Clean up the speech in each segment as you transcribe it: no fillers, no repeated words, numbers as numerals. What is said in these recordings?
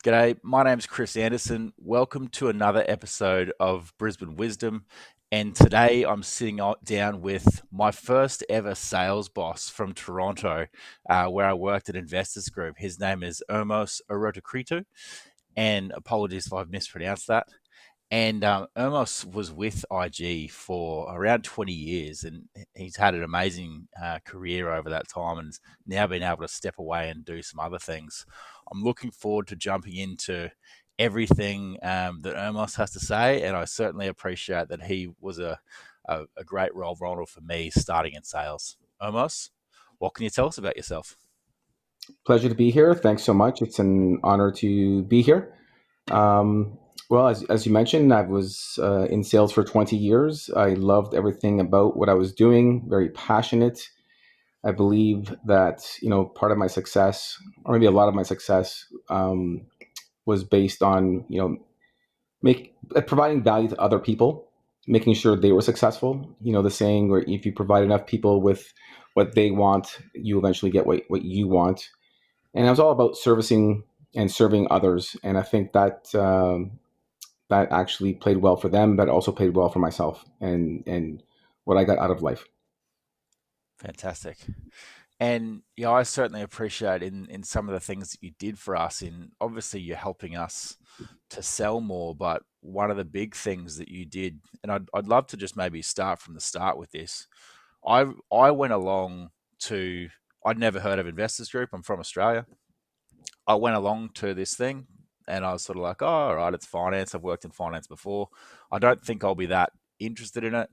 G'day, my name's Chris Anderson. Welcome to another episode of Brisbane Wisdom. And today I'm sitting down with my first ever sales boss from Toronto, where I worked at Investors Group. His name is Ermos Erotocritou, and apologies if I've mispronounced that. And Ermos was with IG for around 20 years, and he's had an amazing career over that time and now been able to step away and do some other things. I'm looking forward to jumping into everything that Ermos has to say, and I certainly appreciate that he was a great role model for me starting in sales. Ermos, what can you tell us about yourself? Pleasure to be here. Thanks so much. It's an honor to be here. Um, well, as you mentioned, I was in sales for 20 years. I loved everything about what I was doing, very passionate. I believe that, part of my success, or maybe a lot of my success, was based on, providing value to other people, making sure they were successful. The saying where if you provide enough people with what they want, you eventually get what you want. And it was all about servicing and serving others. And I think that actually played well for them, but also played well for myself and what I got out of life. Fantastic. And yeah, I certainly appreciate in some of the things that you did for us. In obviously you're helping us to sell more, but one of the big things that you did, and I'd love to just maybe start from the start with this. I went along to I'd never heard of Investors Group. I'm from Australia. I went along to this thing and I was sort of like, oh, all right, it's finance. I've worked in finance before. I don't think I'll be that interested in it.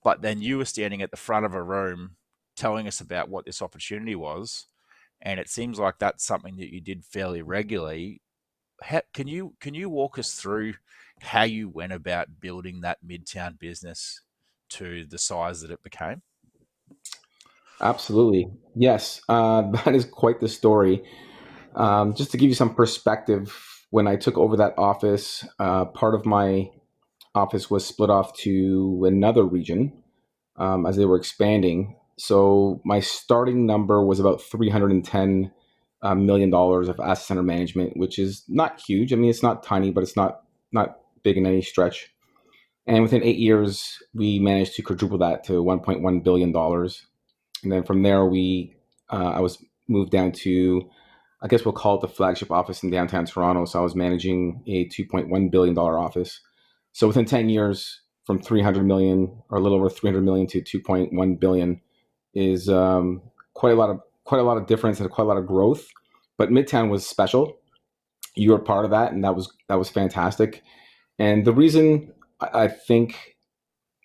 But then you were standing at the front of a room telling us about what this opportunity was, and it seems like that's something that you did fairly regularly. Can you walk us through how you went about building that midtown business to the size that it became? Absolutely. Yes, that is quite the story. Just to give you some perspective, when I took over that office, part of my office was split off to another region as they were expanding. So my starting number was about $310 million dollars of asset under management, which is not huge. I mean, it's not tiny, but it's not big in any stretch. And within 8 years, we managed to quadruple that to $1.1 billion dollars. And then from there, I was moved down to, I guess we'll call it the flagship office in downtown Toronto. So I was managing a $2.1 billion dollar office. So within 10 years, from 300 million or a little over 300 million to 2.1 billion is quite a lot of difference and quite a lot of growth. But Midtown was special. You were part of that, and that was fantastic. And the reason I think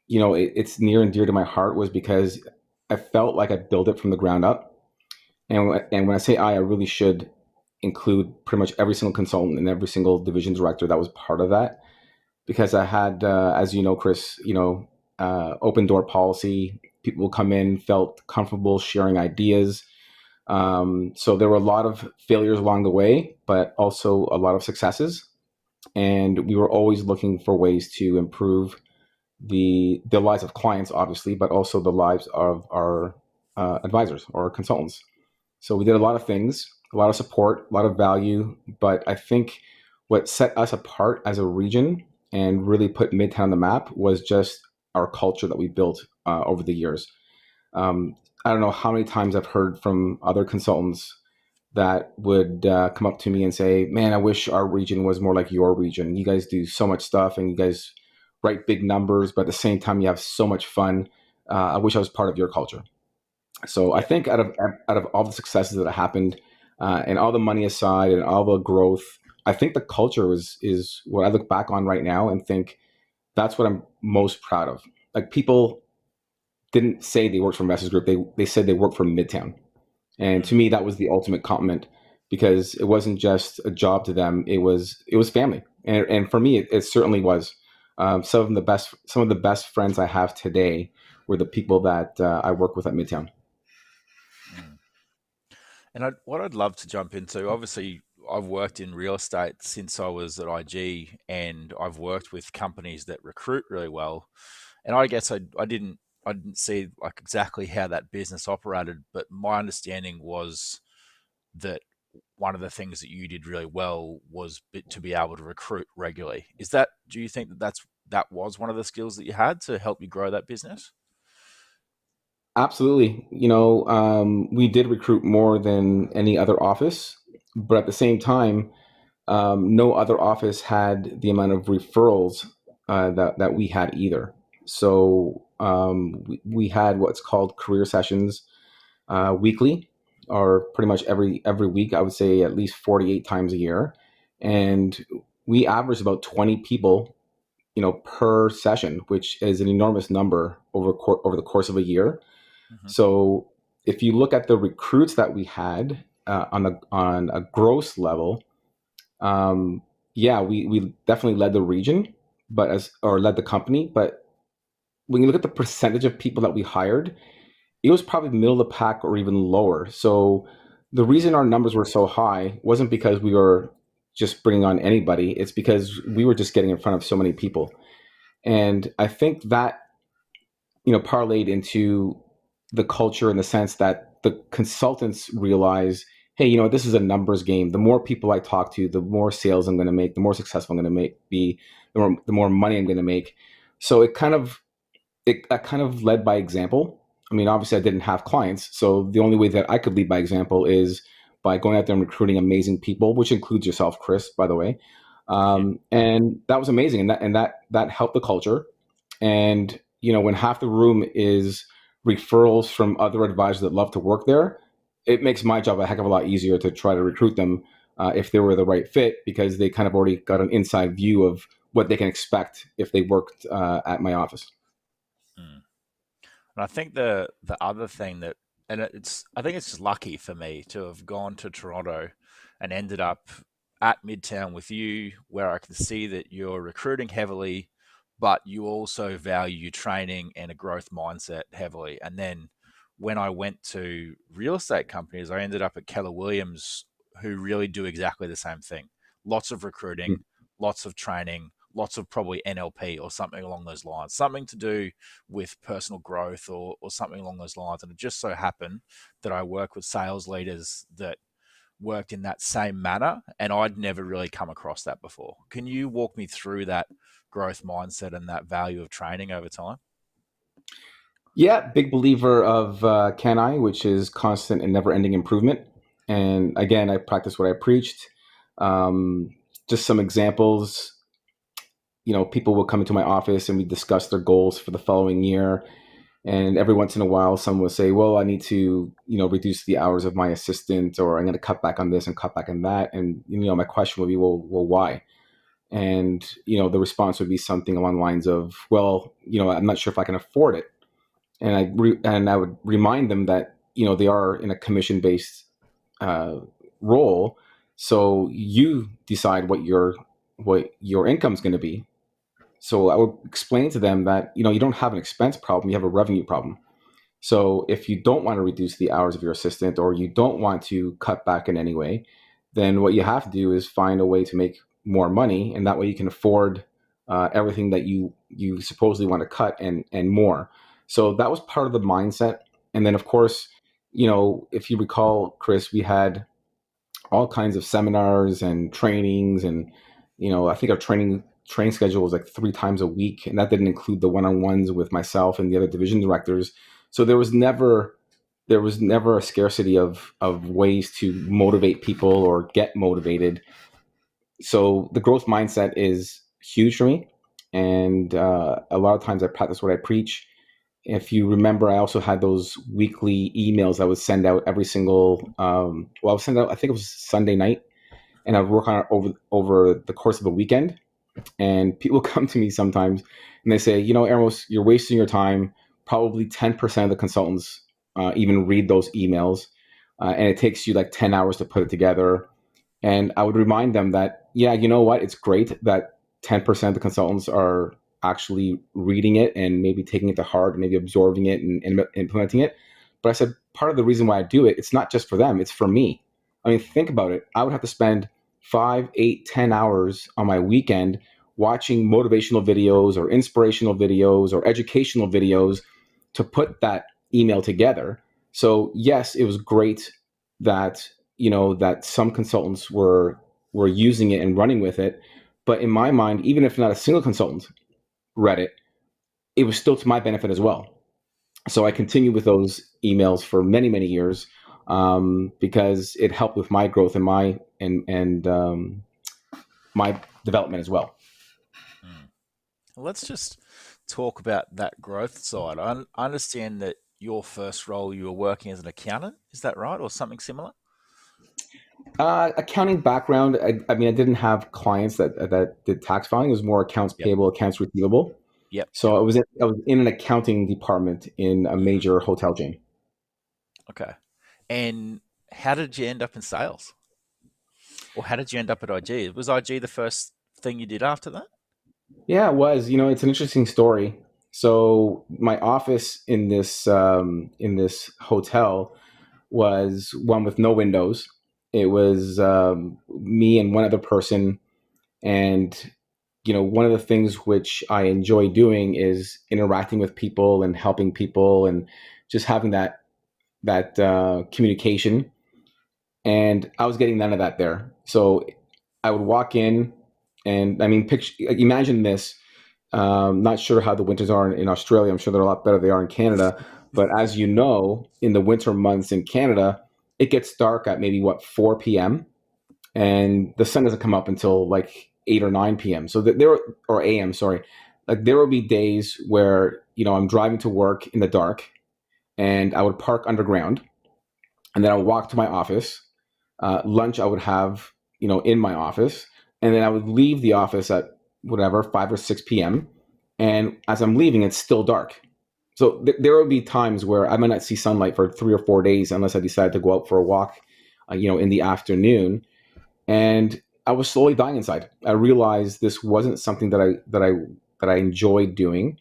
it's near and dear to my heart was because I felt like I built it from the ground up. And when I say I really should include pretty much every single consultant and every single division director that was part of that, because I had, as you know, Chris, open door policy. People will come in, felt comfortable sharing ideas. So there were a lot of failures along the way, but also a lot of successes. And we were always looking for ways to improve the lives of clients, obviously, but also the lives of our advisors or consultants. So we did a lot of things, a lot of support, a lot of value. But I think what set us apart as a region and really put Midtown on the map was just our culture that we built over the years. I don't know how many times I've heard from other consultants that would come up to me and say, "Man, I wish our region was more like your region. You guys do so much stuff, and you guys write big numbers, but at the same time, you have so much fun. I wish I was part of your culture." So I Yeah. think out of all the successes that have happened, and all the money aside, and all the growth, I think the culture is what I look back on right now and think that's what I'm most proud of. Like, people didn't say they worked for Investors Group; they said they worked for Midtown. And to Mm. me, that was the ultimate compliment, because it wasn't just a job to them; it was family, and for me, it certainly was. Some of the best friends I have today were the people that I work with at Midtown. Mm. And what I'd love to jump into, obviously, I've worked in real estate since I was at IG, and I've worked with companies that recruit really well. And I guess I didn't see like exactly how that business operated, but my understanding was that one of the things that you did really well was to be able to recruit regularly. Is that, do you think that that was one of the skills that you had to help you grow that business? Absolutely. We did recruit more than any other office, but at the same time, no other office had the amount of referrals that we had either. So we had what's called career sessions weekly, or pretty much every week. I would say at least 48 times a year, and we averaged about 20 people, per session, which is an enormous number over the course of a year. Hmm. So if you look at the recruits that we had on a gross level, yeah, we definitely led the region, but as or led the company. But when you look at the percentage of people that we hired, it was probably middle of the pack or even lower. So the reason our numbers were so high wasn't because we were just bringing on anybody. It's because we were just getting in front of so many people. And I think that, parlayed into the culture in the sense that the consultants realize, hey, this is a numbers game. The more people I talk to, the more sales I'm going to make, the more successful I'm going to be, the more money I'm going to make. So that kind of led by example. I mean, obviously, I didn't have clients, so the only way that I could lead by example is by going out there and recruiting amazing people, which includes yourself, Chris, by the way. Thank you. And that was amazing, and that helped the culture. And when half the room is referrals from other advisors that love to work there, it makes my job a heck of a lot easier to try to recruit them if they were the right fit, because they kind of already got an inside view of what they can expect if they worked at my office. Mm. And I think the other thing that, and I think it's just lucky for me to have gone to Toronto and ended up at Midtown with you, where I can see that you're recruiting heavily, but you also value training and a growth mindset heavily. And then when I went to real estate companies, I ended up at Keller Williams, who really do exactly the same thing. Lots of recruiting, lots of training, lots of probably NLP or something along those lines, something to do with personal growth, or something along those lines. And it just so happened that I work with sales leaders that worked in that same manner, and I'd never really come across that before. Can you walk me through that growth mindset and that value of training over time? Yeah, big believer of Can I, which is constant and never ending improvement. And again, I practice what I preached. Um, just some examples. People will come into my office and we discuss their goals for the following year. And every once in a while, someone will say, well, I need to, reduce the hours of my assistant, or I'm going to cut back on this and cut back on that. And, my question would be, well, why? And, the response would be something along the lines of, well, I'm not sure if I can afford it. And I would remind them that they are in a commission based uh, role, so you decide what your income is going to be. So I would explain to them that you don't have an expense problem, you have a revenue problem. So if you don't want to reduce the hours of your assistant, or you don't want to cut back in any way, then what you have to do is find a way to make more money, and that way you can afford everything that you supposedly want to cut, and more. So that was part of the mindset. And then, of course, if you recall, Chris, we had all kinds of seminars and trainings, and I think our training schedule was like 3 times a week, and that didn't include the one-on-ones with myself and the other division directors. So there was never a scarcity of ways to motivate people or get motivated. So the growth mindset is huge for me, and a lot of times I practice what I preach. If you remember, I also had those weekly emails I would send out every single. Well, I would send out. I think it was Sunday night, and I'd work on it over the course of a weekend. And people come to me sometimes, and they say, Ermos, you're wasting your time. Probably 10% of the consultants even read those emails, and it takes you like 10 hours to put it together. And I would remind them that, yeah, you know what? It's great that 10% of the consultants are actually reading it and maybe taking it to heart, and maybe absorbing it and implementing it. But I said, part of the reason why I do it, it's not just for them, it's for me. I mean, think about it. I would have to spend 5, 8, 10 hours on my weekend watching motivational videos or inspirational videos or educational videos to put that email together. So, yes, it was great that that some consultants were using it and running with it. But in my mind, even if not a single consultant read it, it was still to my benefit as well. So I continued with those emails for many, many years, because it helped with my growth and my development as well. Mm. Let's just talk about that growth side. I understand that your first role you were working as an accountant. Is that right, or something similar? Accounting background. I mean, I didn't have clients that did tax filing. It was more accounts Yep. payable, accounts receivable. Yep. So Yep. I was in an accounting department in a Hmm. major hotel chain. Okay. And how did you end up in sales? Or how did you end up at IG? Was IG the first thing you did after that? Yeah, it was. It's an interesting story. So my office in this hotel was one with no windows. It was me and one other person, and one of the things which I enjoy doing is interacting with people and helping people and just having that communication. And I was getting none of that there. So I would walk in, and I mean, picture, imagine this. Not sure how the winters are in Australia. I'm sure they're a lot better than they are in Canada. But as you know, in the winter months in Canada, it gets dark at maybe what 4 p.m. and the sun doesn't come up until like 8 or 9 p.m. So or a.m. Sorry, like there will be days where I'm driving to work in the dark, and I would park underground, and then I would walk to my office. Lunch I would have in my office, and then I would leave the office at whatever 5 or 6 p.m. And as I'm leaving, it's still dark. So there will be times where I might not see sunlight for 3 or 4 days unless I decide to go out for a walk, in the afternoon. And I was slowly dying inside. I realized this wasn't something that I enjoyed doing.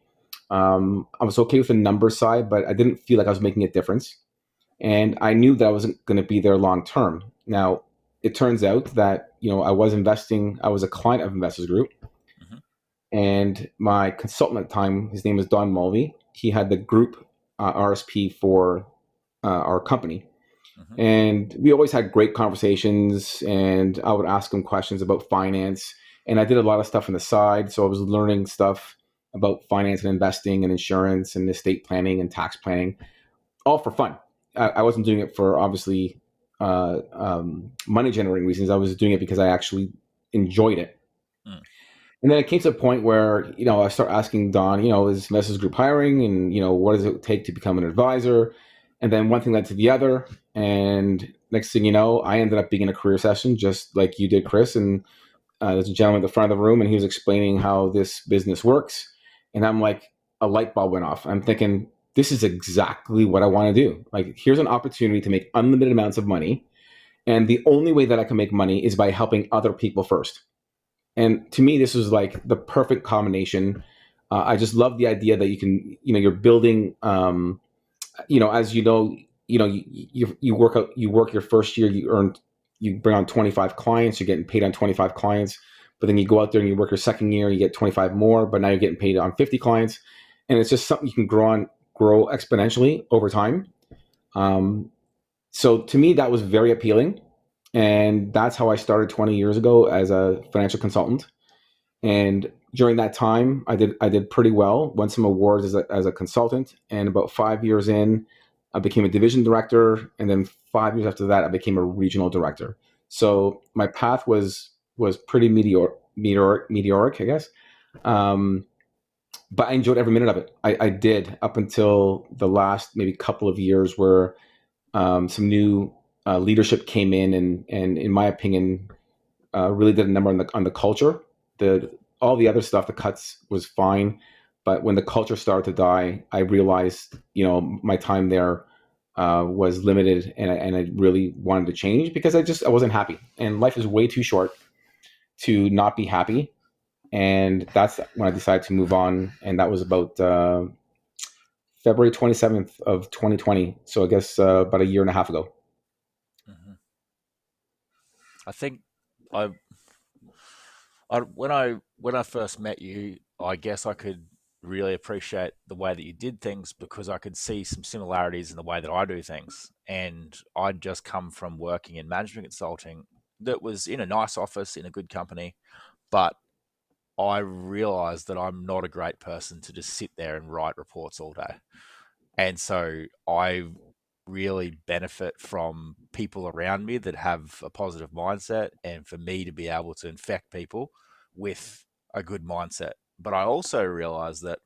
I was okay with the number side, but I didn't feel like I was making a difference, and I knew that I wasn't going to be there long term. Now, it turns out that I was investing. I was a client of Investors Group, Hmm. and my consultant at the time, his name was Don Mulvey. He had the group RSP for our company, Hmm. and we always had great conversations. And I would ask him questions about finance, and I did a lot of stuff on the side. So I was learning stuff about finance and investing and insurance and estate planning and tax planning, all for fun. I wasn't doing it for obviously money generating reasons. I was doing it because I actually enjoyed it. Mm. And then it came to a point where I start asking Don, is Investors Group hiring, and what does it take to become an advisor? And then one thing led to the other, and next thing you know, I ended up being in a career session just like you did, Chris. And there's a gentleman at the front of the room, and he was explaining how this business works. And I'm like, a light bulb went off. I'm thinking, this is exactly what I want to do. Like, here's an opportunity to make unlimited amounts of money. And the only way that I can make money is by helping other people first. And to me, this was like the perfect combination. I just love the idea that you can, you're building, as you work out, you work your first year, you bring on 25 clients, you're getting paid on 25 clients, but then you go out there and you work your second year, you get 25 more, but now you're getting paid on 50 clients, and it's just something you can grow exponentially over time. Um, so to me, that was very appealing, and that's how I started 20 years ago as a financial consultant. And during that time, I did pretty well. Won some awards as a consultant. And about 5 years in, I became a division director. And then 5 years after that, I became a regional director. So my path was pretty meteoric, I guess. Um, but I enjoyed every minute of it. I did up until the last maybe couple of years where some new leadership came in, and in my opinion, really did a number on the culture. The All the other stuff, the cuts was fine, but when the culture started to die, I realized my time there was limited, and I really wanted to change because I wasn't happy, and life is way too short to not be happy. And that's when I decided to move on, and that was about February 27th of 2020. So I guess about a year and a half ago. Hmm. I think I when I first met you, I guess I could. really appreciate the way that you did things because I could see some similarities in the way that I do things. And I'd just come from working in management consulting that was in a nice office in a good company, but I realized that I'm not a great person to just sit there and write reports all day. And so I really benefit from people around me that have a positive mindset and for me to be able to infect people with a good mindset. But I also realize that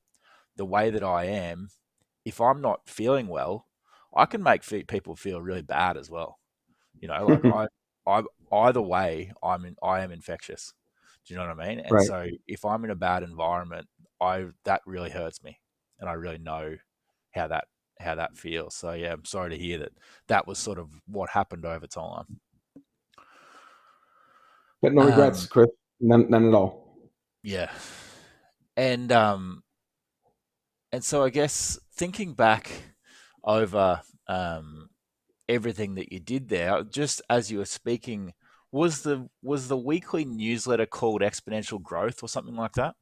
the way that I am, if I'm not feeling well, I can make people feel really bad as well. Like I either way, I am infectious. Do you know what I mean? And Right. so if I'm in a bad environment, that really hurts me, and I really know how that how that feels. So yeah, I'm sorry to hear that that was sort of what happened over time. But no regrets, Um, Chris. None at all. yeah, and so I guess thinking back over everything that you did there, just as you were speaking, was the weekly newsletter called Exponential Growth or something like that?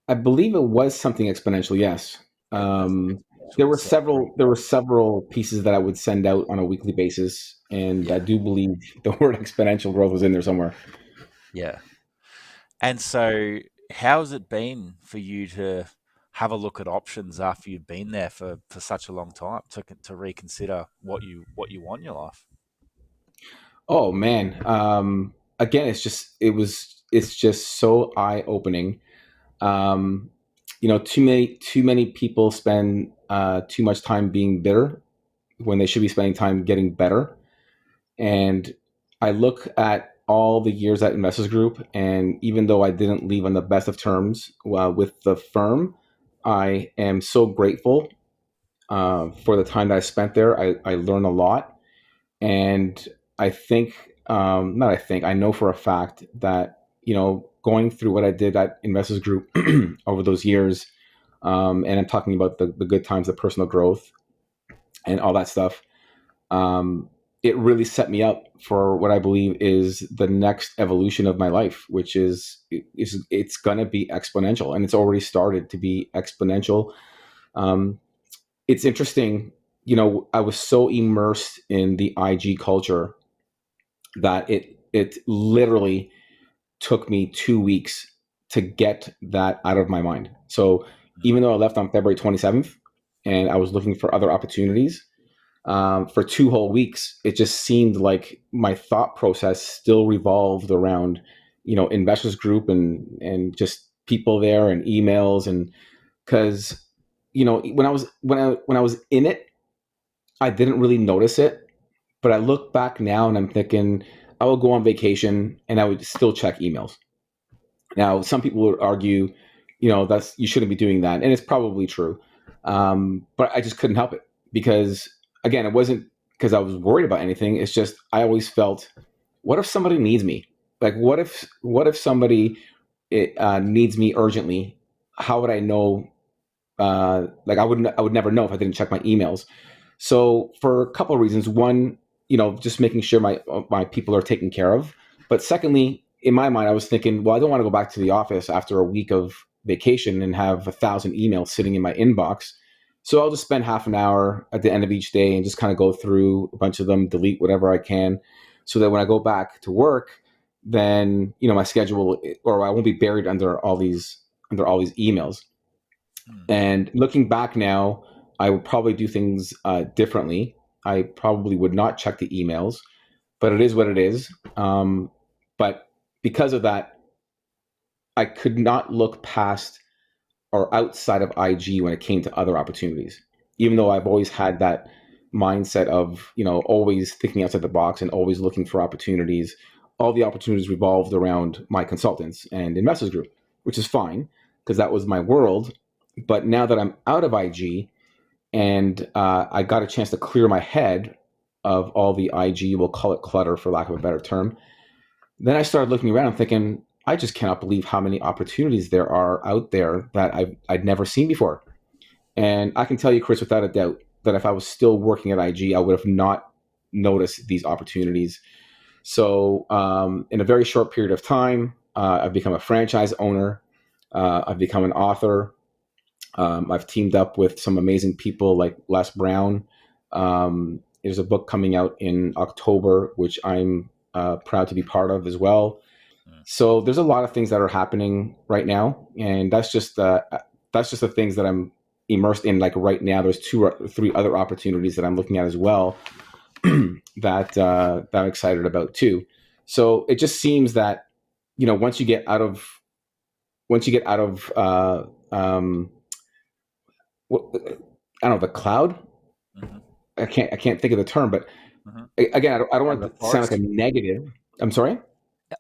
I believe it was something exponential. Yes. Exponential. That sounds pretty There were cool. several pieces that I would send out on a weekly basis, and I Yeah, do believe the word exponential growth was in there somewhere. yeah. And so, how's it been for you to have a look at options after you've been there for such a long time to reconsider what you want in your life? Oh man. Again, it's just so eye opening. Um, too many people spend too much time being bitter when they should be spending time getting better. And I look at all the years at Investors Group, and even though I didn't leave on the best of terms with the firm, I am so grateful for the time that I spent there. I learned a lot, and I think, not I think, I know for a fact that going through what I did at Investors Group over those years, and I'm talking about the good times, the personal growth, and all that stuff. Um, it really set me up for what I believe is the next evolution of my life, which is it's gonna be exponential, and it's already started to be exponential. Um, it's interesting. I was so immersed in the IG culture that it literally took me 2 weeks to get that out of my mind. So even though I left on February 27th and I was looking for other opportunities, for 2 whole weeks, it just seemed like my thought process still revolved around, investors group and just people there and emails. And because, when I was in it, I didn't really notice it, but I look back now and I'm thinking I would go on vacation and I would still check emails. Now, some people would argue, that's you shouldn't be doing that, and it's probably true. But I just couldn't help it because, again, it wasn't because I was worried about anything. It's just I always felt, what if somebody needs me? Like, what if somebody needs me urgently? How would I know? Like, I would never know if I didn't check my emails. So for a couple of reasons, one, just making sure my people are taken care of. But secondly, in my mind, I was thinking, well, I don't want to go back to the office after a week of vacation and have 1,000 emails sitting in my inbox. So I'll just spend half an hour at the end of each day and just kind of go through a bunch of them, delete whatever I can, so that when I go back to work, then my schedule, or I won't be buried under all these emails. Mm, And looking back now, I would probably do things differently. I probably would not check the emails, but it is what it is. But because of that, I could not look past or outside of IG when it came to other opportunities, even though I've always had that mindset of, always thinking outside the box and always looking for opportunities. All the opportunities revolved around my consultants and investors group, which is fine because that was my world. But now that I'm out of IG and I got a chance to clear my head of all the IG, we'll call it clutter for lack of a better term, then I started looking around and thinking, I just cannot believe how many opportunities there are out there that I'd never seen before. And I can tell you, Chris, without a doubt, that if I was still working at IG, I would have not noticed these opportunities. So, in a very short period of time, I've become a franchise owner. I've become an author. I've teamed up with some amazing people like Les Brown. There's a book coming out in October, which I'm proud to be part of as well. Mm. So there's a lot of things that are happening right now, and that's just the things that I'm immersed in. Like right now, there's two or three other opportunities that I'm looking at as well that I'm excited about too. So it just seems that once you get out of what, I don't know, the cloud. Hmm. I can't think of the term, but Hmm. again, I don't Out of want the it to sound like a forest, negative. I'm sorry.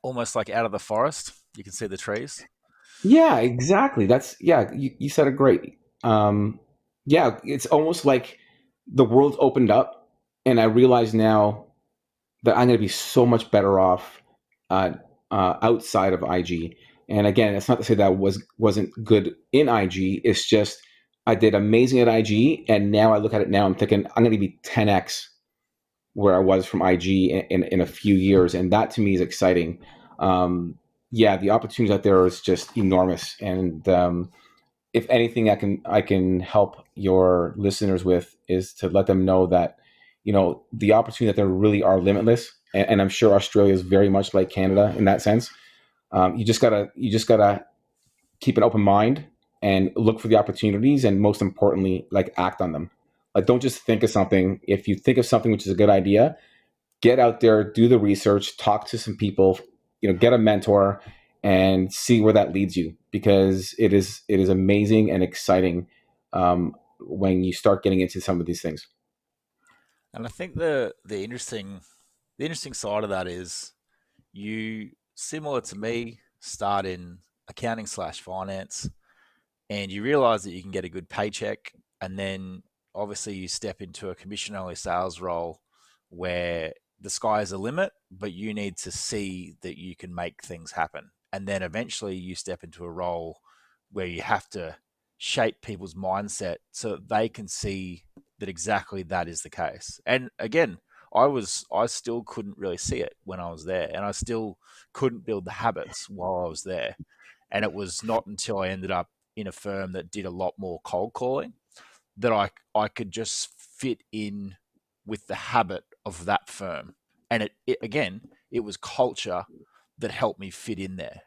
almost like out of the forest, you can see the trees. Yeah, exactly. You said it great. Um, yeah, it's almost like the world's opened up, and I realize now that I'm going to be so much better off uh, outside of IG. And again, it's not to say that wasn't good in IG. It's just I did amazing at IG, and now I look at it now, I'm thinking I'm going to be 10x where I was from IG in a few years, and that to me is exciting. Um, yeah, the opportunities out there is just enormous, and if anything, I can help your listeners with is to let them know that the opportunities that there really are limitless, and I'm sure Australia is very much like Canada in that sense. You just gotta keep an open mind and look for the opportunities, and most importantly, like act on them. Like don't just think of something. If you think of something which is a good idea, get out there, do the research, talk to some people, get a mentor, and see where that leads you. Because it is amazing and exciting when you start getting into some of these things. And I think the interesting side of that is you, similar to me, start in accounting slash finance, and you realize that you can get a good paycheck, and then obviously you step into a commission only sales role where the sky is the limit, but you need to see that you can make things happen. And then eventually you step into a role where you have to shape people's mindset so that they can see that exactly that is the case. And again, I still couldn't really see it when I was there, and I still couldn't build the habits while I was there. And it was not until I ended up in a firm that did a lot more cold calling that I could just fit in with the habit of that firm. And it again, it was culture that helped me fit in there,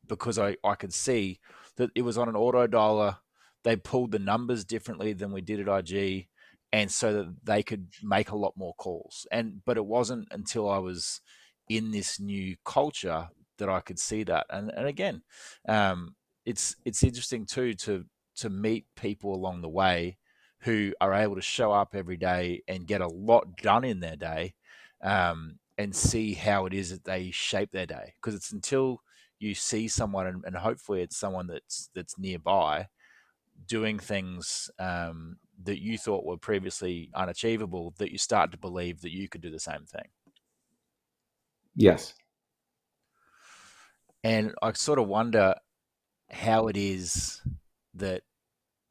because I could see that it was on an auto dialer. They pulled the numbers differently than we did at IG, and so that they could make a lot more calls. But it wasn't until I was in this new culture that I could see that. And again, um, it's interesting too to meet people along the way who are able to show up every day and get a lot done in their day, and see how it is that they shape their day. Because it's until you see someone, and hopefully it's someone that's nearby doing things that you thought were previously unachievable, that you start to believe that you could do the same thing. Yes. And I sort of wonder how it is that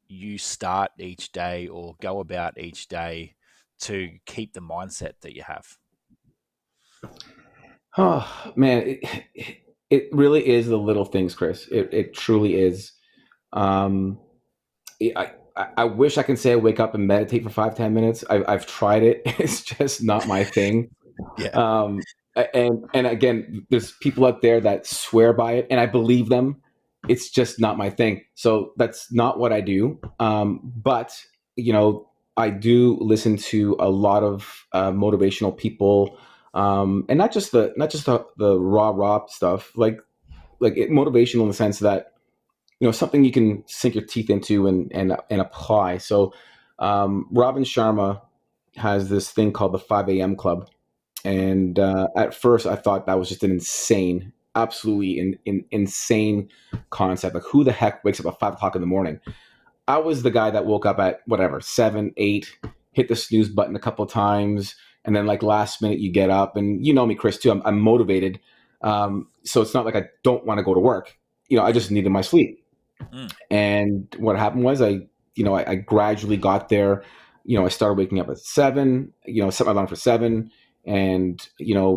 you start each day or go about each day to keep the mindset that you have. Oh man, it really is the little things, Chris. It truly is. Um, I wish I can say I wake up and meditate for 5-10 minutes. I've tried it. It's just not my thing. Yeah. Um, and again, there's people out there that swear by it, and I believe them. It's just not my thing. So that's not what I do. But you know, I do listen to a lot of motivational people, and not just the rah stuff. Motivational in the sense that something you can sink your teeth into and apply. So Robin Sharma has this thing called the 5 a.m. Club, Mm. and at first I thought that was just an insane, absolutely insane concept. Like who the heck wakes up at 5 o'clock in the morning? I was the guy that woke up at whatever 7, 8, hit the snooze button a couple of times, and then like last minute you get up, and you know me, Chris, too. I'm motivated, so it's not like I don't want to go to work. I just needed my sleep. Mm. And what happened was I gradually got there. I started waking up at 7. Set my alarm for 7, and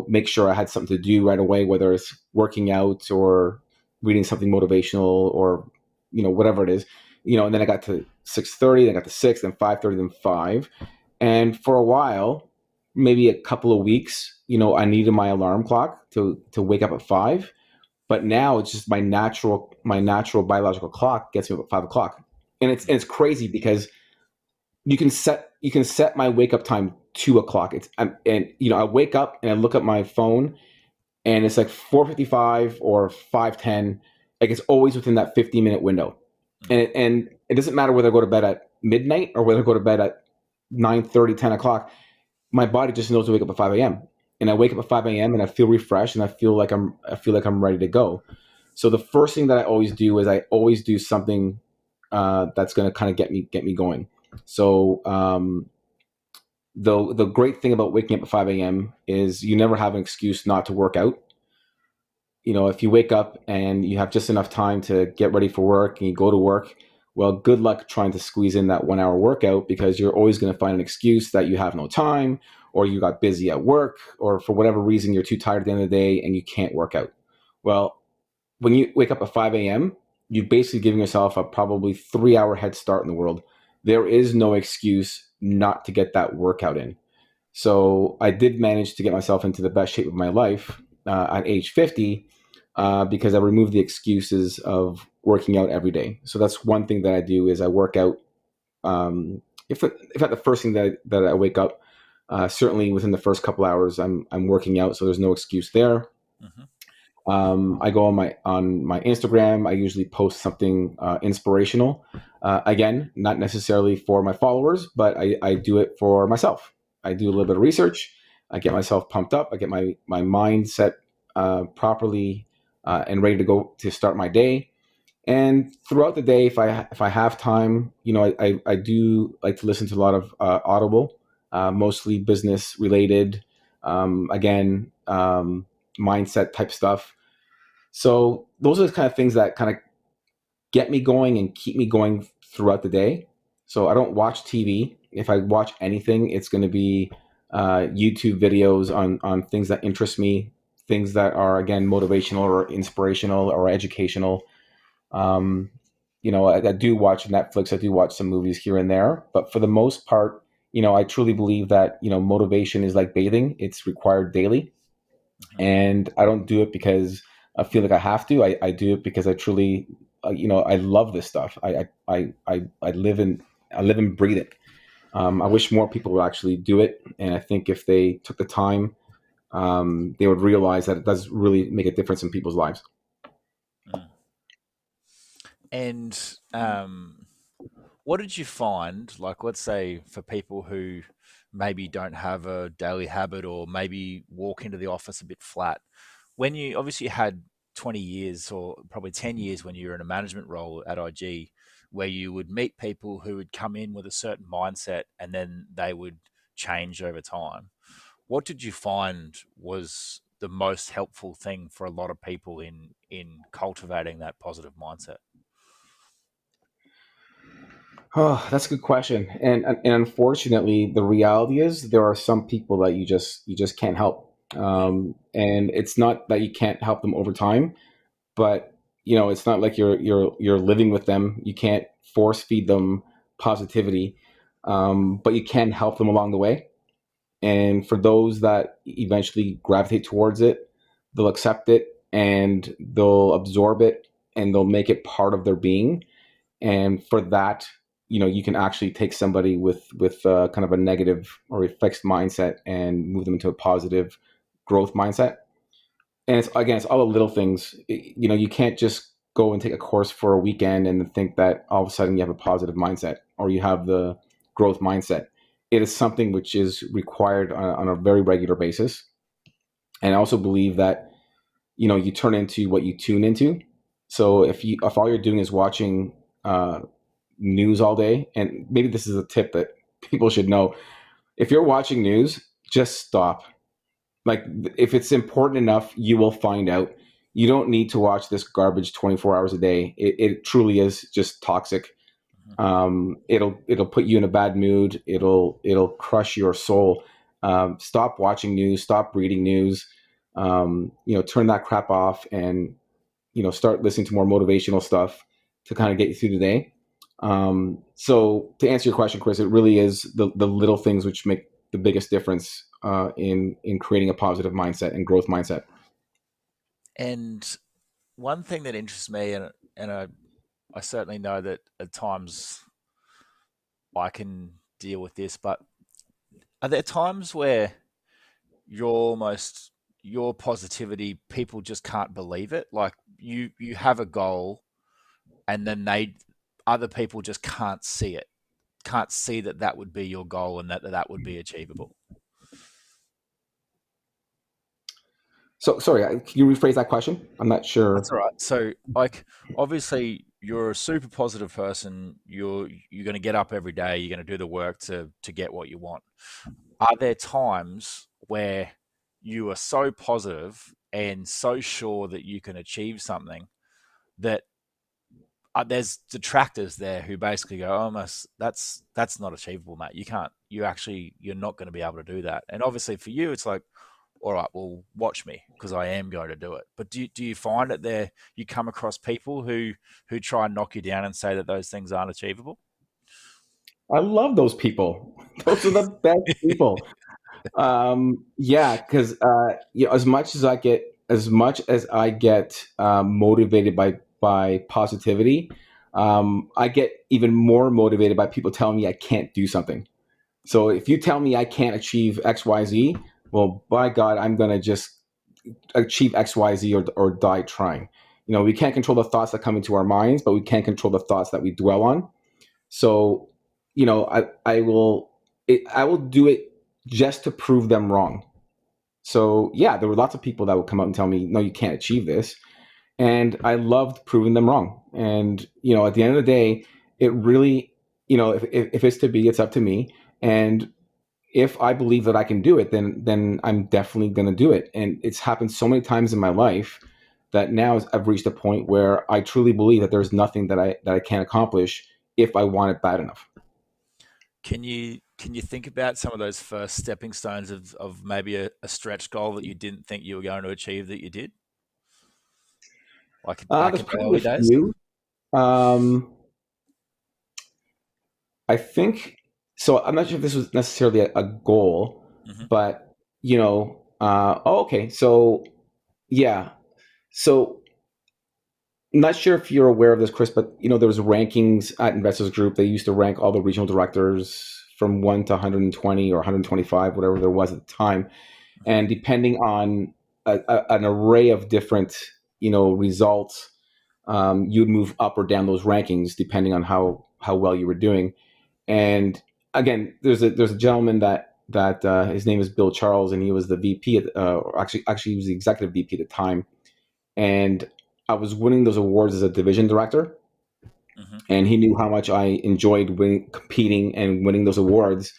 make sure I had something to do right away, whether it's working out or reading something motivational or whatever it is, and then I got to 6:30, then I got to 6, then 5:30, then 5. And for a while, maybe a couple of weeks, I needed my alarm clock to wake up at 5. But now it's just my natural biological clock gets me up at 5 o'clock. And it's crazy because you can set my wake up time 2 o'clock. I wake up and I look at my phone and it's like 4:55 or 5:10. Like it's always within that 15-minute window. And it doesn't matter whether I go to bed at midnight or whether I go to bed at 9:30, 10 o'clock. My body just knows to wake up at 5 a.m. And I wake up at 5 a.m. and I feel refreshed and I feel like I'm ready to go. So the first thing that I always do is I always do something that's going to kind of get me going. So the great thing about waking up at 5 a.m. is you never have an excuse not to work out. If you wake up and you have just enough time to get ready for work and you go to work, well, good luck trying to squeeze in that 1 hour workout, because you're always going to find an excuse that you have no time, or you got busy at work, or for whatever reason, you're too tired at the end of the day and you can't work out. Well, when you wake up at 5 a.m., you're basically giving yourself a probably 3 hour head start in the world. There is no excuse not to get that workout in. So I did manage to get myself into the best shape of my life at age 50 because I removed the excuses of working out every day. So that's one thing that I do is I work out. If at the first thing that I wake up, certainly within the first couple hours, I'm working out. So there's no excuse there. Mm-hmm. I go on my Instagram. I usually post something inspirational. Again, not necessarily for my followers, but I do it for myself. I do a little bit of research. I get myself pumped up. I get my mind set properly and ready to go to start my day. And throughout the day, if I have time, I do like to listen to a lot of Audible, mostly business related. Again, mindset type stuff. So those are the kind of things that kind of get me going and keep me going throughout the day. So I don't watch TV. If I watch anything, it's going to be YouTube videos on things that interest me, things that are again motivational or inspirational or educational. Um, I do watch Netflix. I do watch some movies here and there, but for the most part, I truly believe that motivation is like bathing. It's required daily, Mm-hmm. and I don't do it because I feel like I have to. I do it because I truly, I love this stuff. I live and breathe it. I wish more people would actually do it, and I think if they took the time, they would realize that it does really make a difference in people's lives. Mm. And what did you find? Like, let's say for people who maybe don't have a daily habit or maybe walk into the office a bit flat, when you obviously had 20 years or probably 10 years when you were in a management role at IG, where you would meet people who would come in with a certain mindset and then they would change over time. What did you find was the most helpful thing for a lot of people in cultivating that positive mindset? Oh, that's a good question. And unfortunately, the reality is there are some people that you just can't help. Mm, And it's not that you can't help them over time, but it's not like you're living with them. You can't force feed them positivity, but you can help them along the way. And for those that eventually gravitate towards it, they'll accept it and they'll absorb it and they'll make it part of their being. And for that, you can actually take somebody with kind of a negative or a fixed mindset and move them into a positive growth mindset. And it's all the little things. You can't just go and take a course for a weekend and think that all of a sudden you have a positive mindset or you have the growth mindset. It is something which is required on a very regular basis. And I also believe that you turn into what you tune into. So if all you're doing is watching news all day, and maybe this is a tip that people should know, if you're watching news, just stop. Like, if it's important enough, you will find out. You don't need to watch this garbage 24 hours a day. It truly is just toxic. mhm, It'll put you in a bad mood. It'll crush your soul. Stop watching news. Stop reading news. Turn that crap off and start listening to more motivational stuff. to kind of get you through the day. So to answer your question, Chris, it really is the little things which make the biggest difference in creating a positive mindset and growth mindset. And one thing that interests me, and I certainly know that at times I can deal with this, but are there times where you're almost your positivity, people just can't believe it? Like you have a goal, and then other people just can't see it, can't see that that would be your goal and that would be achievable. So sorry, can you rephrase that question? I'm not That's sure. all right. So, like, obviously, you're a super positive person. You're going to get up every day. You're going to do the work to get what you want. Are there times where you are so positive and so sure that you can achieve something that there's detractors there who basically go, "Oh, that's not achievable, mate. You can't. You're not going to be able to do that." And obviously, for you, it's like, all right, well, watch me because I am going to do it. But do you find that you come across people who try and knock you down and say that those things aren't achievable? I love those people. Those are the best people. Yeah, because as much as I get motivated by positivity, I get even more motivated by people telling me I can't do something. So if you tell me I can't achieve X, Y, Z, well, by God, I'm gonna just achieve X, Y, Z, or die trying. We can't control the thoughts that come into our minds, but we can control the thoughts that we dwell on. So, I will do it just to prove them wrong. So yeah, there were lots of people that would come up and tell me, no, you can't achieve this. And I loved proving them wrong. And, at the end of the day, it really, if it's to be, it's up to me. And if I believe that I can do it, then I'm definitely going to do it. And it's happened so many times in my life that now I've reached a point where I truly believe that there's nothing that I can't accomplish if I want it bad enough. Can you think about some of those first stepping stones of maybe a stretch goal that you didn't think you were going to achieve that you did, like back There's in the probably a early days? few. Um, I think so. I'm not sure if this was necessarily a goal, Hmm. but okay. So yeah, so not sure if you're aware of this, Chris, but there was rankings at Investors Group. They used to rank all the regional directors from 1 to 120 or 125, whatever there was at the time, Hmm. and depending on an array of different results, you'd move up or down those rankings depending on how well you were doing. And again, there's a gentleman that his name is Bill Charles, and he was the VP. Or actually, he was the executive VP at the time. And I was winning those awards as a division director, Hmm. and he knew how much I enjoyed competing and winning those awards.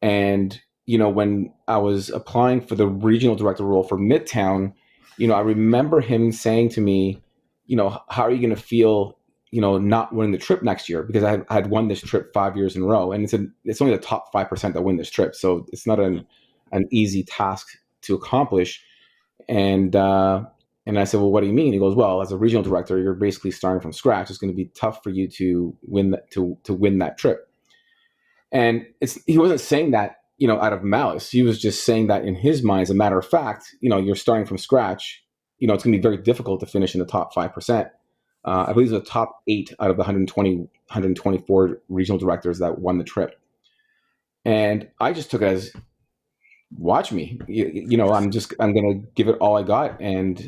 And when I was applying for the regional director role for Midtown, I remember him saying to me, how are you going to feel, not winning the trip next year? Because I had won this trip 5 years in a row, and it's only the top 5% that win this trip, so it's not an easy task to accomplish. And and I said, well, what do you mean? He goes, well, as a regional director, you're basically starting from scratch. It's going to be tough for you to win that trip. And he wasn't saying that, out of malice. He was just saying that in his mind, as a matter of fact, you're starting from scratch. It's going to be very difficult to finish in the top 5%. I Hmm. believe it's the top 8 out of the 120, 124 regional directors that won the trip. And I just took it as, watch me. I'm going to give it all I got and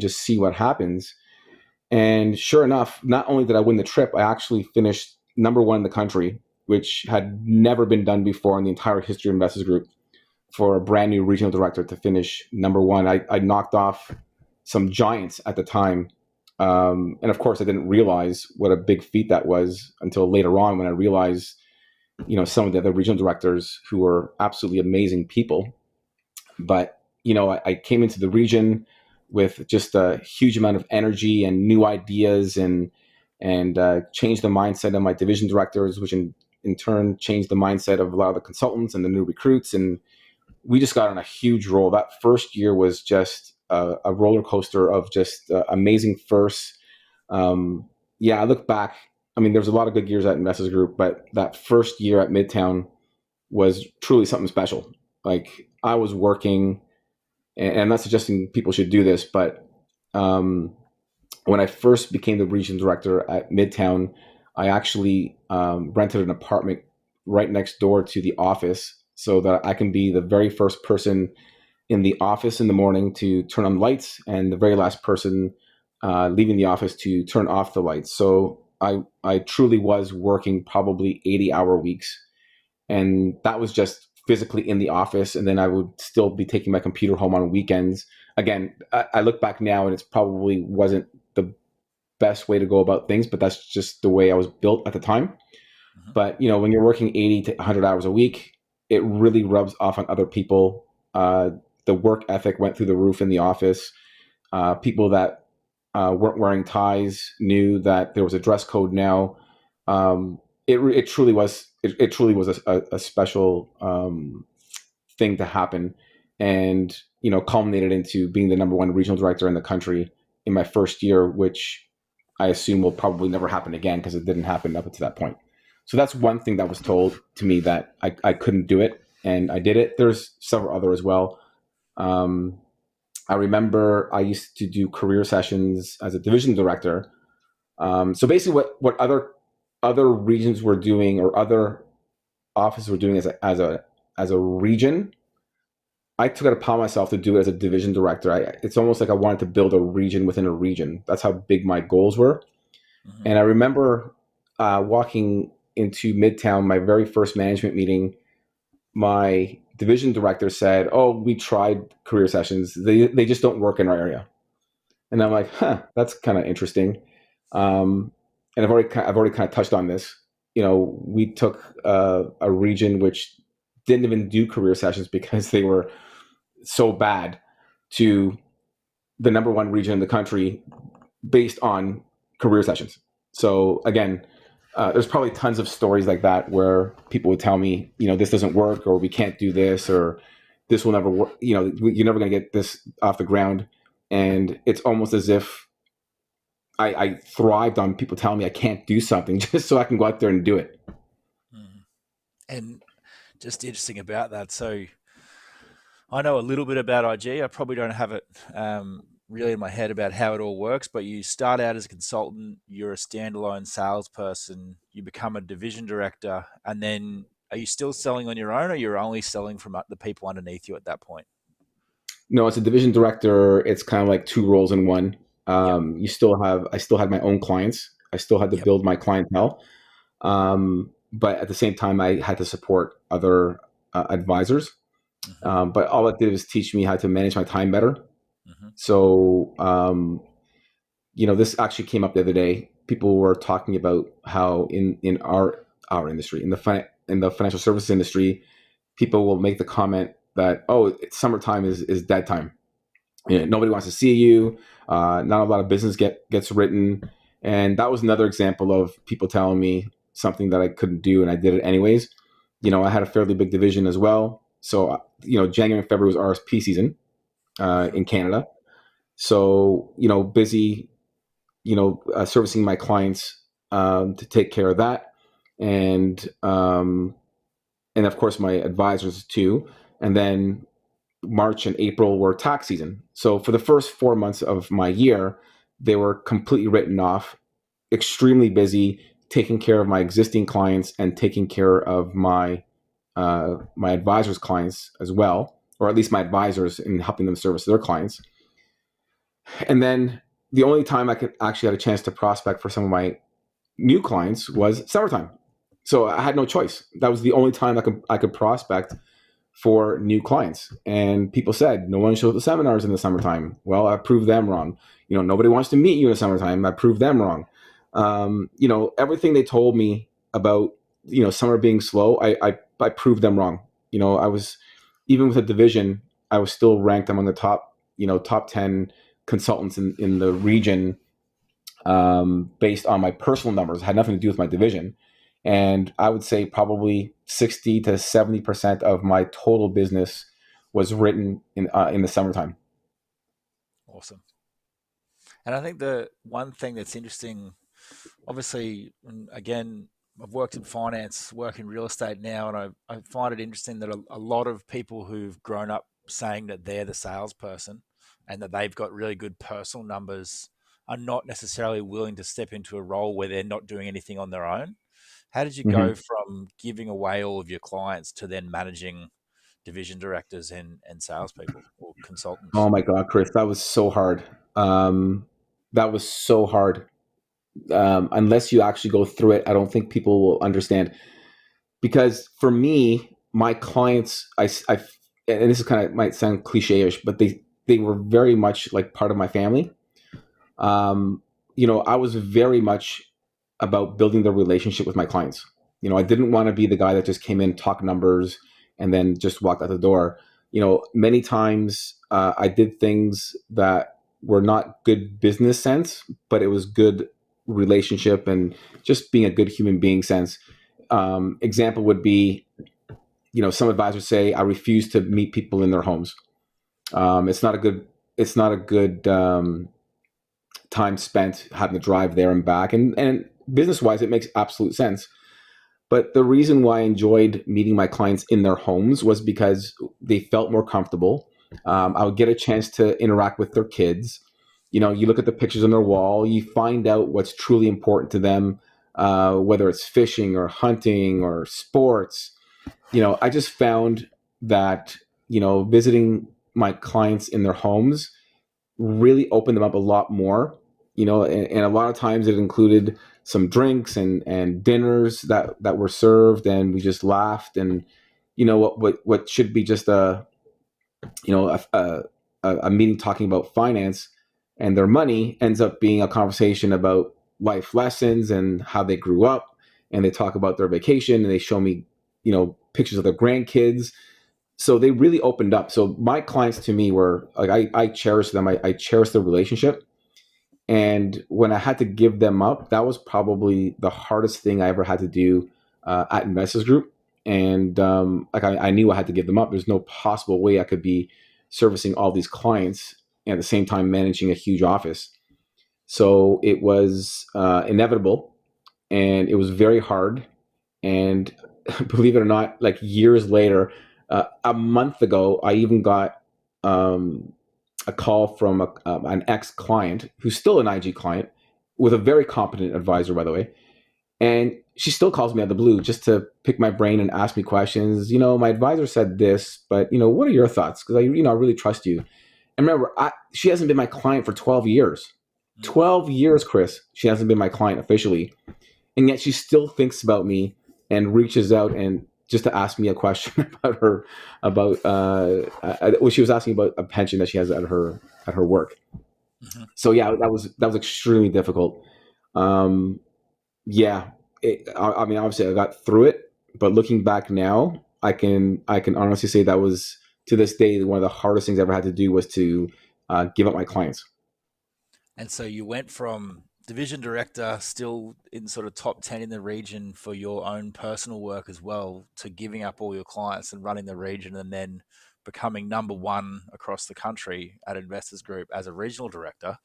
just see what happens. And sure enough, not only did I win the trip, I actually finished number one in the country, which had never been done before in the entire history of Investors Group for a brand new regional director to finish number one. I knocked off some giants at the time. And of course, I didn't realize what a big feat that was until later on when I realized, some of the other regional directors who were absolutely amazing people. But I came into the region with just a huge amount of energy and new ideas, and changed the mindset of my division directors, which in turn changed the mindset of a lot of the consultants and the new recruits. And we just got on a huge roll. That first year was just a roller coaster of just amazing firsts. yeah, I look back. I mean, there was a lot of good years at Investors Group, but that first year at Midtown was truly something special. Like I was working, and I'm not suggesting people should do this, but um, when I first became the region director at Midtown, I actually rented an apartment right next door to the office so that I can be the very first person in the office in the morning to turn on lights and the very last person leaving the office to turn off the lights. So I truly was working probably 80-hour weeks. And that was just physically in the office. And then I would still be taking my computer home on weekends. Again, I look back now and it's probably wasn't the best way to go about things, but that's just the way I was built at the time. Hmm. But when you're working 80 to 100 hours a week, it really rubs off on other people. The work ethic went through the roof in the office. People that weren't wearing ties knew that there was a dress code now. It truly was it truly was a special thing to happen, and culminated into being the number one regional director in the country in my first year, which I assume will probably never happen again because it didn't happen up to that point. So that's one thing that was told to me, that I couldn't do it, and I did it. There's several other as well. Um, I remember I used to do career sessions as a division director. So basically, what other regions were doing, or other offices were doing as a region, I took it upon myself to do it as a division director. It's almost like I wanted to build a region within a region. That's how big my goals were. Hmm. And I remember walking into Midtown, my very first management meeting. My division director said, "Oh, we tried career sessions. They just don't work in our area." And I'm like, "Huh, that's kind of interesting." And I've already kind of touched on this. We took a region which didn't even do career sessions because they were so bad, to the number one region in the country based on career sessions. So again, there's probably tons of stories like that where people would tell me, this doesn't work, or we can't do this, or this will never work. You're never going to get this off the ground. And it's almost as if I thrived on people telling me I can't do something just so I can go out there and do it. Mm. And just interesting about that. So I know a little bit about IG. I probably don't have it really in my head about how it all works, but you start out as a consultant, you're a standalone salesperson, you become a division director, and then are you still selling on your own, or you're only selling from the people underneath you at that point? No, as a division director, it's kind of like two roles in one. Yep. I still had my own clients. I still had to Yep. build my clientele. But at the same time, I had to support other advisors. Hmm. But all it did was teach me how to manage my time better. Hmm. So, this actually came up the other day. People were talking about how in our industry, in the financial services industry, people will make the comment that, oh, summertime is dead time. Nobody wants to see you. Not a lot of business gets written, and that was another example of people telling me something that I couldn't do, and I did it anyways. I had a fairly big division as well, so January and February was RSP season Hmm. in Canada. So busy, servicing my clients, to take care of that, and of course my advisors too, and then March and April were tax season. So for the first 4 months of my year, they were completely written off, extremely busy, taking care of my existing clients and taking care of my advisors' clients as well, or at least my advisors, in helping them service their clients. And then the only time I could actually had a chance to prospect for some of my new clients was summertime. So I had no choice. That was the only time I could prospect for new clients. And people said, no one shows the seminars in the summertime. Well, I proved them wrong. Nobody wants to meet you in the summertime. I proved them wrong. Everything they told me about, summer being slow, I proved them wrong. I was, even with a division, I was still ranked among the top 10 consultants in the region, based on my personal numbers. It had nothing to do with my division. And I would say probably 60 to 70% of my total business was written in the summertime. Awesome. And I think the one thing that's interesting, obviously, again, I've worked in finance, work in real estate now, and I find it interesting that a lot of people who've grown up saying that they're the salesperson and that they've got really good personal numbers are not necessarily willing to step into a role where they're not doing anything on their own. How did you go Hmm. from giving away all of your clients to then managing division directors and salespeople or Oh consultants? my God, Chris, that was so hard. That was so hard. Unless you actually go through it, I don't think people will understand. Because for me, my clients, and this is kind of might sound cliche-ish, but they were very much like part of my family. um, I was very much about building the relationship with my clients. I didn't want to be the guy that just came in, talk numbers, and then just walked out the door. Many times I did things that were not good business sense, but it was good relationship and just being a good human being sense. Example would be, some advisors say, I refuse to meet people in their homes. It's not a good. It's not a good time spent having to drive there and back. And business wise, it makes absolute sense. But the reason why I enjoyed meeting my clients in their homes was because they felt more comfortable. I would get a chance to interact with their kids. You look at the pictures on their wall, you find out what's truly important to them, whether it's fishing or hunting or sports. I just found that, visiting my clients in their homes really opened them up a lot more. And a lot of times it included some drinks and dinners that were served, and we just laughed. And what should be just a meeting talking about finance and their money ends up being a conversation about life lessons and how they grew up. And they talk about their vacation, and they show me pictures of their grandkids. So they really opened up. So my clients to me were like, I cherish them. I cherish the relationship. And when I had to give them up, that was probably the hardest thing I ever had to do at Investors Group. And like I knew I had to give them up. There's no possible way I could be servicing all these clients and at the same time managing a huge office. So it was inevitable, and it was very hard. And believe it or not, like years later, a month ago, I even got a call from an ex client who's still an IG client with a very competent advisor, by the way. And she still calls me out of the blue just to pick my brain and ask me questions. My advisor said this, but what are your thoughts? Because I really trust you. And remember, she hasn't been my client for 12 years. Mm. 12 years, Chris. She hasn't been my client officially, and yet she still thinks about me and reaches out and just to ask me a question about her about well, she was asking about a pension that she has at her work. Mhm. So yeah, that was extremely difficult. um yeah, I mean, obviously I got through it, but looking back now, I can honestly say that was, to this day, one of the hardest things I ever had to do was to give up my clients. And so you went from division director, still in sort of top 10 in the region for your own personal work as well, to giving up all your clients and running the region, and then becoming number one across the country at Investors Group as a regional director.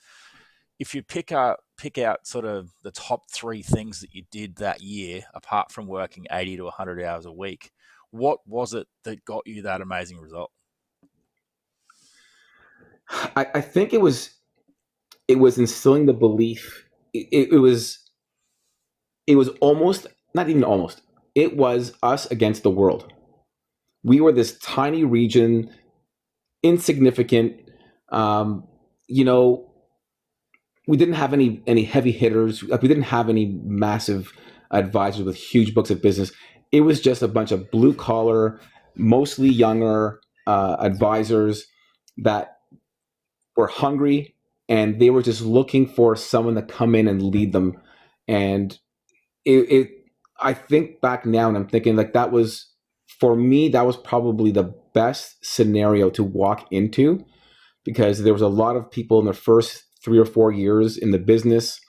If you pick out sort of the top three things that you did that year, apart from working 80 to 100 hours a week, what was it that got you that amazing result? I think it was instilling the belief. It was almost, not even almost, it was us against the world. We were this tiny region, insignificant. um, you know we didn't have any heavy hitters. Like, we didn't have any massive advisors with huge books of business. It was just a bunch of blue collar, mostly younger advisors that were hungry, and they were just looking for someone to come in and lead them. And it I think back now and I'm thinking, like, that was, for me, that was probably the best scenario to walk into, because there was a lot of people in the first 3 or 4 years in the business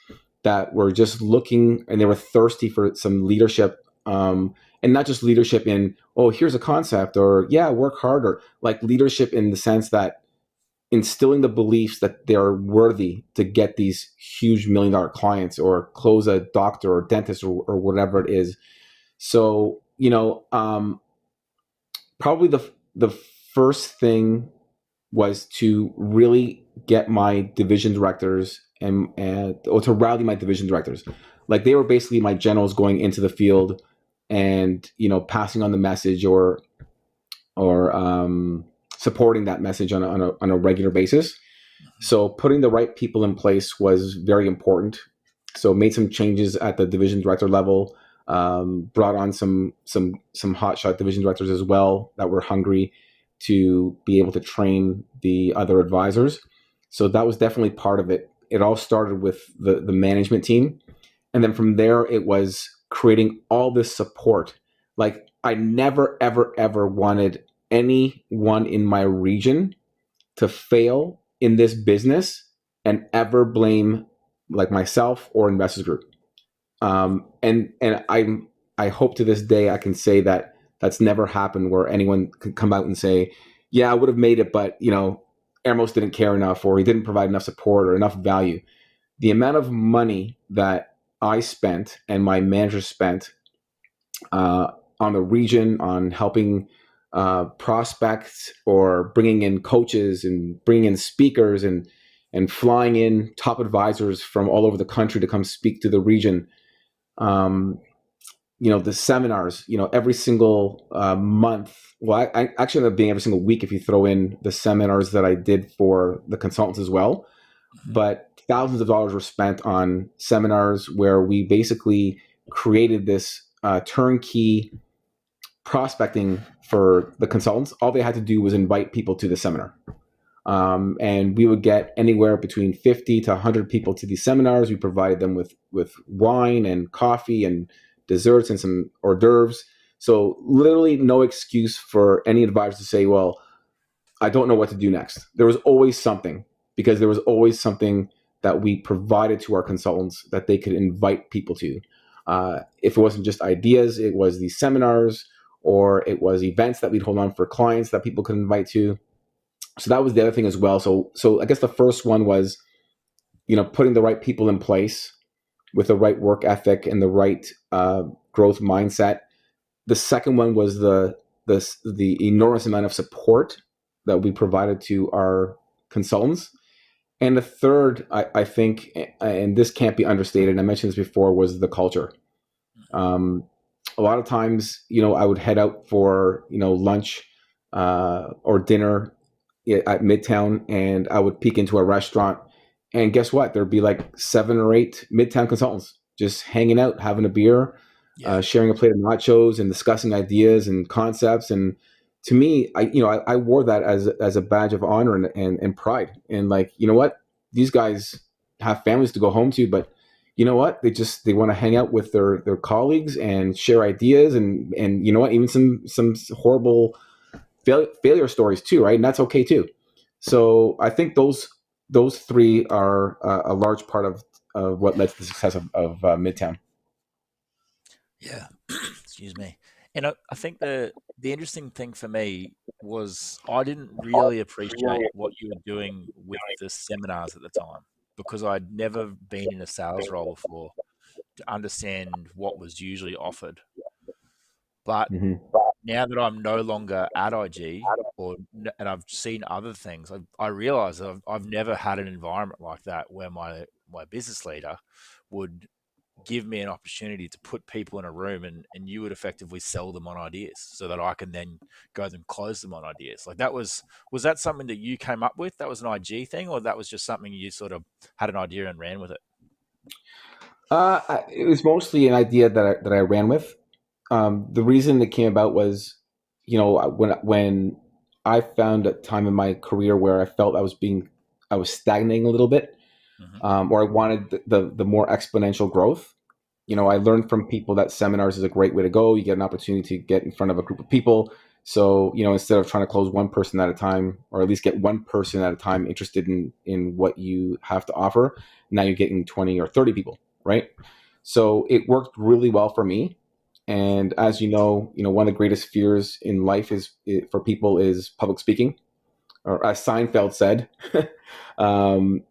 that were just looking, and they were thirsty for some leadership. And not just leadership in, oh, here's a concept, or yeah, work harder, like leadership in the sense that instilling the beliefs that they're worthy to get these huge $1 million clients or close a doctor or dentist or whatever it is. So, probably the first thing was to really get my division directors or to rally my division directors. Like they were basically my generals going into the field and, passing on the message or supporting that message on a regular basis. So putting the right people in place was very important. So made some changes at the division director level. Brought on some hotshot division directors as well that were hungry to be able to train the other advisors. So that was definitely part of it. It all started with the management team, and then from there it was creating all this support. Like I never ever ever wanted anyone in my region to fail in this business and ever blame like myself or Investors Group. And I hope to this day I can say that that's never happened where anyone could come out and say, yeah, I would have made it, but Ermos didn't care enough, or he didn't provide enough support or enough value. The amount of money that I spent and my manager spent on the region, on helping prospects or bringing in coaches and bringing in speakers and flying in top advisors from all over the country to come speak to the region. The seminars, every single month. Well, I actually ended up being every single week if you throw in the seminars that I did for the consultants as well. Mm-hmm. But thousands of dollars were spent on seminars where we basically created this turnkey prospecting for the consultants. All they had to do was invite people to the seminar. And we would get anywhere between 50 to 100 people to these seminars. We provided them with wine and coffee and desserts and some hors d'oeuvres. So literally no excuse for any advisor to say, well, I don't know what to do next. There was always something, because there was always something that we provided to our consultants that they could invite people to. If it wasn't just ideas, it was these seminars, or it was events that we'd hold on for clients that people could invite to. So that was the other thing as well. So I guess the first one was, putting the right people in place with the right work ethic and the right growth mindset. The second one was the enormous amount of support that we provided to our consultants. And the third, I think, and this can't be understated, and I mentioned this before, was the culture. A lot of times, I would head out for, lunch or dinner at Midtown, and I would peek into a restaurant, and guess what? There'd be like 7 or 8 Midtown consultants just hanging out, having a beer, Yeah. sharing a plate of nachos, and discussing ideas and concepts. And to me, I wore that as a badge of honor and pride. And like, what? These guys have families to go home to, but you know what? They want to hang out with their colleagues and share ideas, and what? Even some horrible failure stories too, right? And that's okay too. So I think those three are a large part of what led to the success of Midtown. Yeah. Excuse me. And I think the interesting thing for me was I didn't really appreciate what you were doing with the seminars at the time, because I'd never been in a sales role before to understand what was usually offered. But Mm-hmm. now that I'm no longer at IG, and I've seen other things, I realize that I've never had an environment like that where my business leader would give me an opportunity to put people in a room, and you would effectively sell them on ideas so that I can then go and close them on ideas. Like was that something that you came up with? That was an IG thing, or that was just something you sort of had an idea and ran with it? It was mostly an idea that I ran with. The reason it came about was, when I found a time in my career where I felt I was stagnating a little bit, Hmm. or I wanted the more exponential growth. I learned from people that seminars is a great way to go. You get an opportunity to get in front of a group of people. So, instead of trying to close one person at a time, or at least get one person at a time interested in what you have to offer, now you're getting 20 or 30 people, right? So it worked really well for me. And as you know, one of the greatest fears in life for people is public speaking. or as Seinfeld said, um,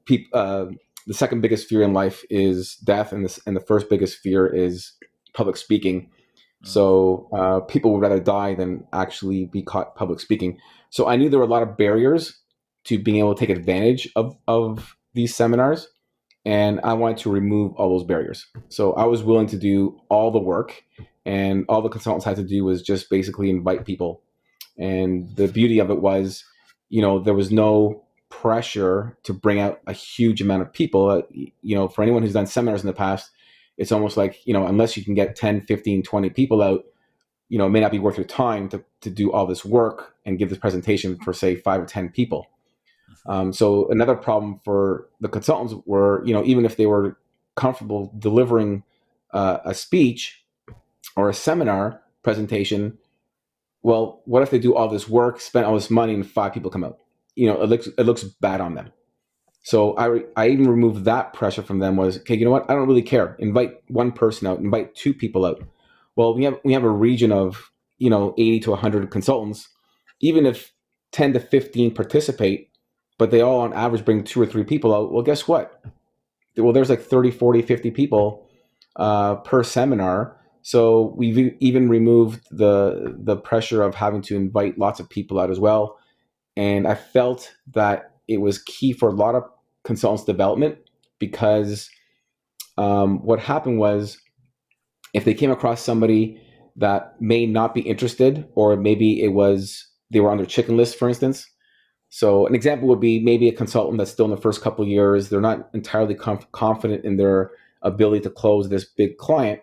the second biggest fear in life is death, and the first biggest fear is public speaking. Mm, So people would rather die than actually be caught public speaking. So I knew there were a lot of barriers to being able to take advantage of these seminars, and I wanted to remove all those barriers. So I was willing to do all the work, and all the consultants had to do was just basically invite people. And the beauty of it was, there was no pressure to bring out a huge amount of people. For anyone who's done seminars in the past, it's almost like, unless you can get 10, 15, 20 people out, it may not be worth your time to do all this work and give this presentation for, say, 5 or 10 people. mhm. So another problem for the consultants were, even if they were comfortable delivering a speech or a seminar presentation, well, what if they do all this work, spend all this money, and 5 people come out? It looks bad on them. So I even removed that pressure from them. Was, okay, you know what? I don't really care. Invite one person out. Invite 2 people out. Well, we have a region of 80 to 100 consultants. Even if 10 to 15 participate, but they all on average bring 2 or 3 people out. Well, guess what? Well, there's like 30, 40, 50 people per seminar. So we've even removed the pressure of having to invite lots of people out as well. And I felt that it was key for a lot of consultants' development, because what happened was, if they came across somebody that may not be interested, or maybe they were on their chicken list, for instance. So an example would be maybe a consultant that's still in the first couple of years. They're not entirely confident in their ability to close this big client.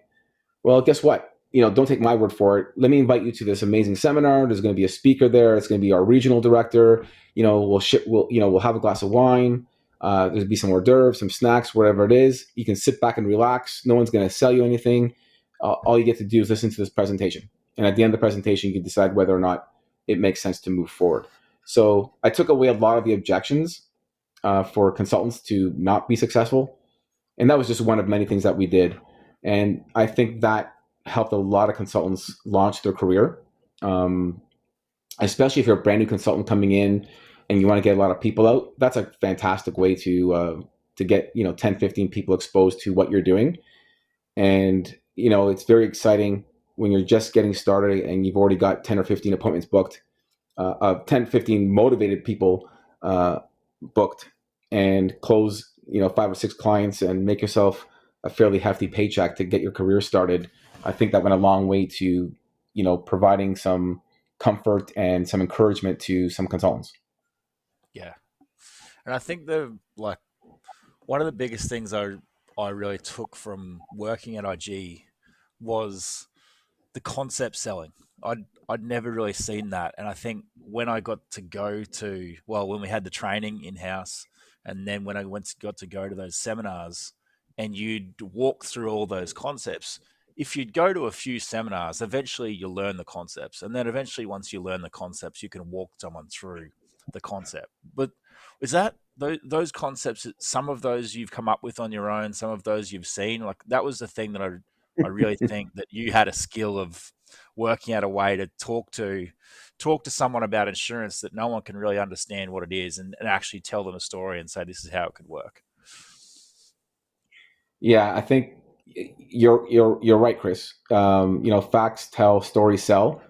Well, guess what? Don't take my word for it. Let me invite you to this amazing seminar. There's going to be a speaker there. It's going to be our regional director. We'll have a glass of wine. There'll be some hors d'oeuvres, some snacks, whatever it is. You can sit back and relax. No one's going to sell you anything. All you get to do is listen to this presentation. And at the end of the presentation, you can decide whether or not it makes sense to move forward. So I took away a lot of the objections for consultants to not be successful. And that was just one of many things that we did. And I think that helped a lot of consultants launch their career, um, especially if you're a brand new consultant coming in and you want to get a lot of people out. That's a fantastic way to get 10, 15 people exposed to what you're doing. And it's very exciting when you're just getting started and you've already got 10 or 15 appointments booked, 10, 15 motivated people booked, and close 5 or 6 clients and make yourself a fairly hefty paycheck to get your career started. I think that went a long way to providing some comfort and some encouragement to some consultants. Yeah, and I think one of the biggest things I really took from working at IG was the concept selling. I'd never really seen that, and I think when I got to go to when we had the training in house, and then when I got to go to those seminars, and you'd walk through all those concepts. If you'd go to a few seminars, eventually you'll learn the concepts, and then eventually once you learn the concepts, you can walk someone through the concept. But is that those concepts? Some of those you've come up with on your own, some of those you've seen. Like that was the thing that I really think that you had a skill of working out a way to talk to someone about insurance that no one can really understand what it is, and actually tell them a story and say this is how it could work. Yeah, I think you're right, Chris. Facts tell, stories sell.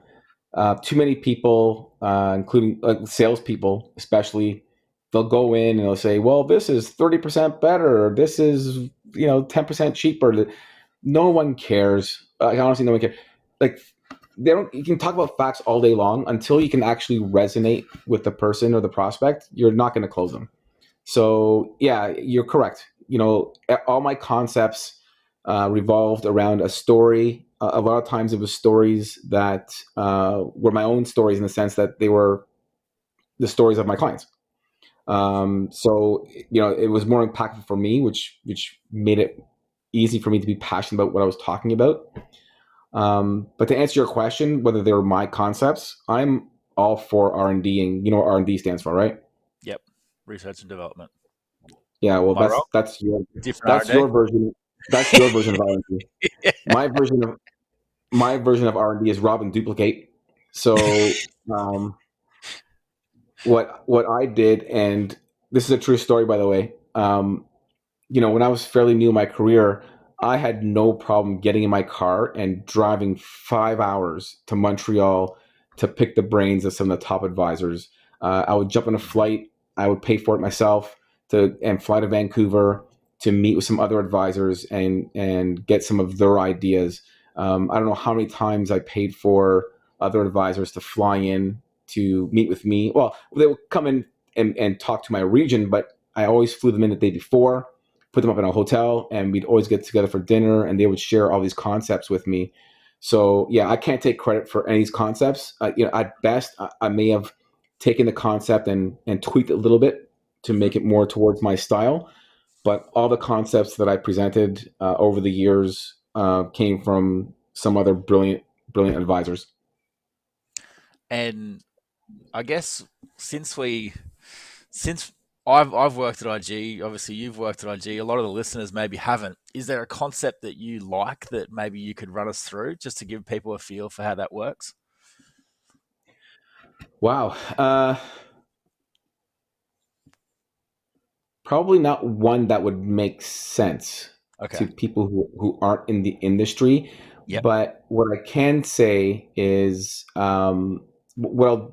Too many people, including salespeople, especially, they'll go in and they'll say, "Well, this is 30% better. Or this is 10% cheaper." No one cares. Honestly, no one cares. Like, they don't. You can talk about facts all day long until you can actually resonate with the person or the prospect. You're not going to close them. So yeah, you're correct. All my concepts revolved around a story. A lot of times it was stories that were my own stories, in the sense that they were the stories of my clients. So it was more impactful for me, which made it easy for me to be passionate about what I was talking about. But to answer your question, whether they were my concepts, I'm all for R&D, and you know what R&D stands for, right? Yep, research and development. Yeah, well, Am I wrong? that's Different your R&D. version. That's your version of R&D. My version of my version of R&D is rob and duplicate. So, um, what I did, and this is a true story, by the way. When I was fairly new in my career, I had no problem getting in my car and driving 5 hours to Montreal to pick the brains of some of the top advisors. I would jump on a Mhm. flight. I would pay for it myself and fly to Vancouver to meet with some other advisors and get some of their ideas. I don't know how many times I paid for other advisors to fly in to meet with me. Well, they would come in and talk to my region, but I always flew them in the day before, put them up in a hotel, and we'd always get together for dinner, and they would share all these concepts with me. So yeah, I can't take credit for any of these concepts. At best, I may have taken the concept and tweaked it a little bit to Mhm. make it more towards my style. But all the concepts that I presented over the years came from some other brilliant advisors. And I guess since we since I've worked at IG, obviously you've worked at IG, a lot of the listeners maybe haven't. Is there a concept that you like that maybe you could run us through just to give people a feel for how that works? Wow. Probably not one that would make sense Okay. to people who aren't in the industry. Yep. But what I can say is, what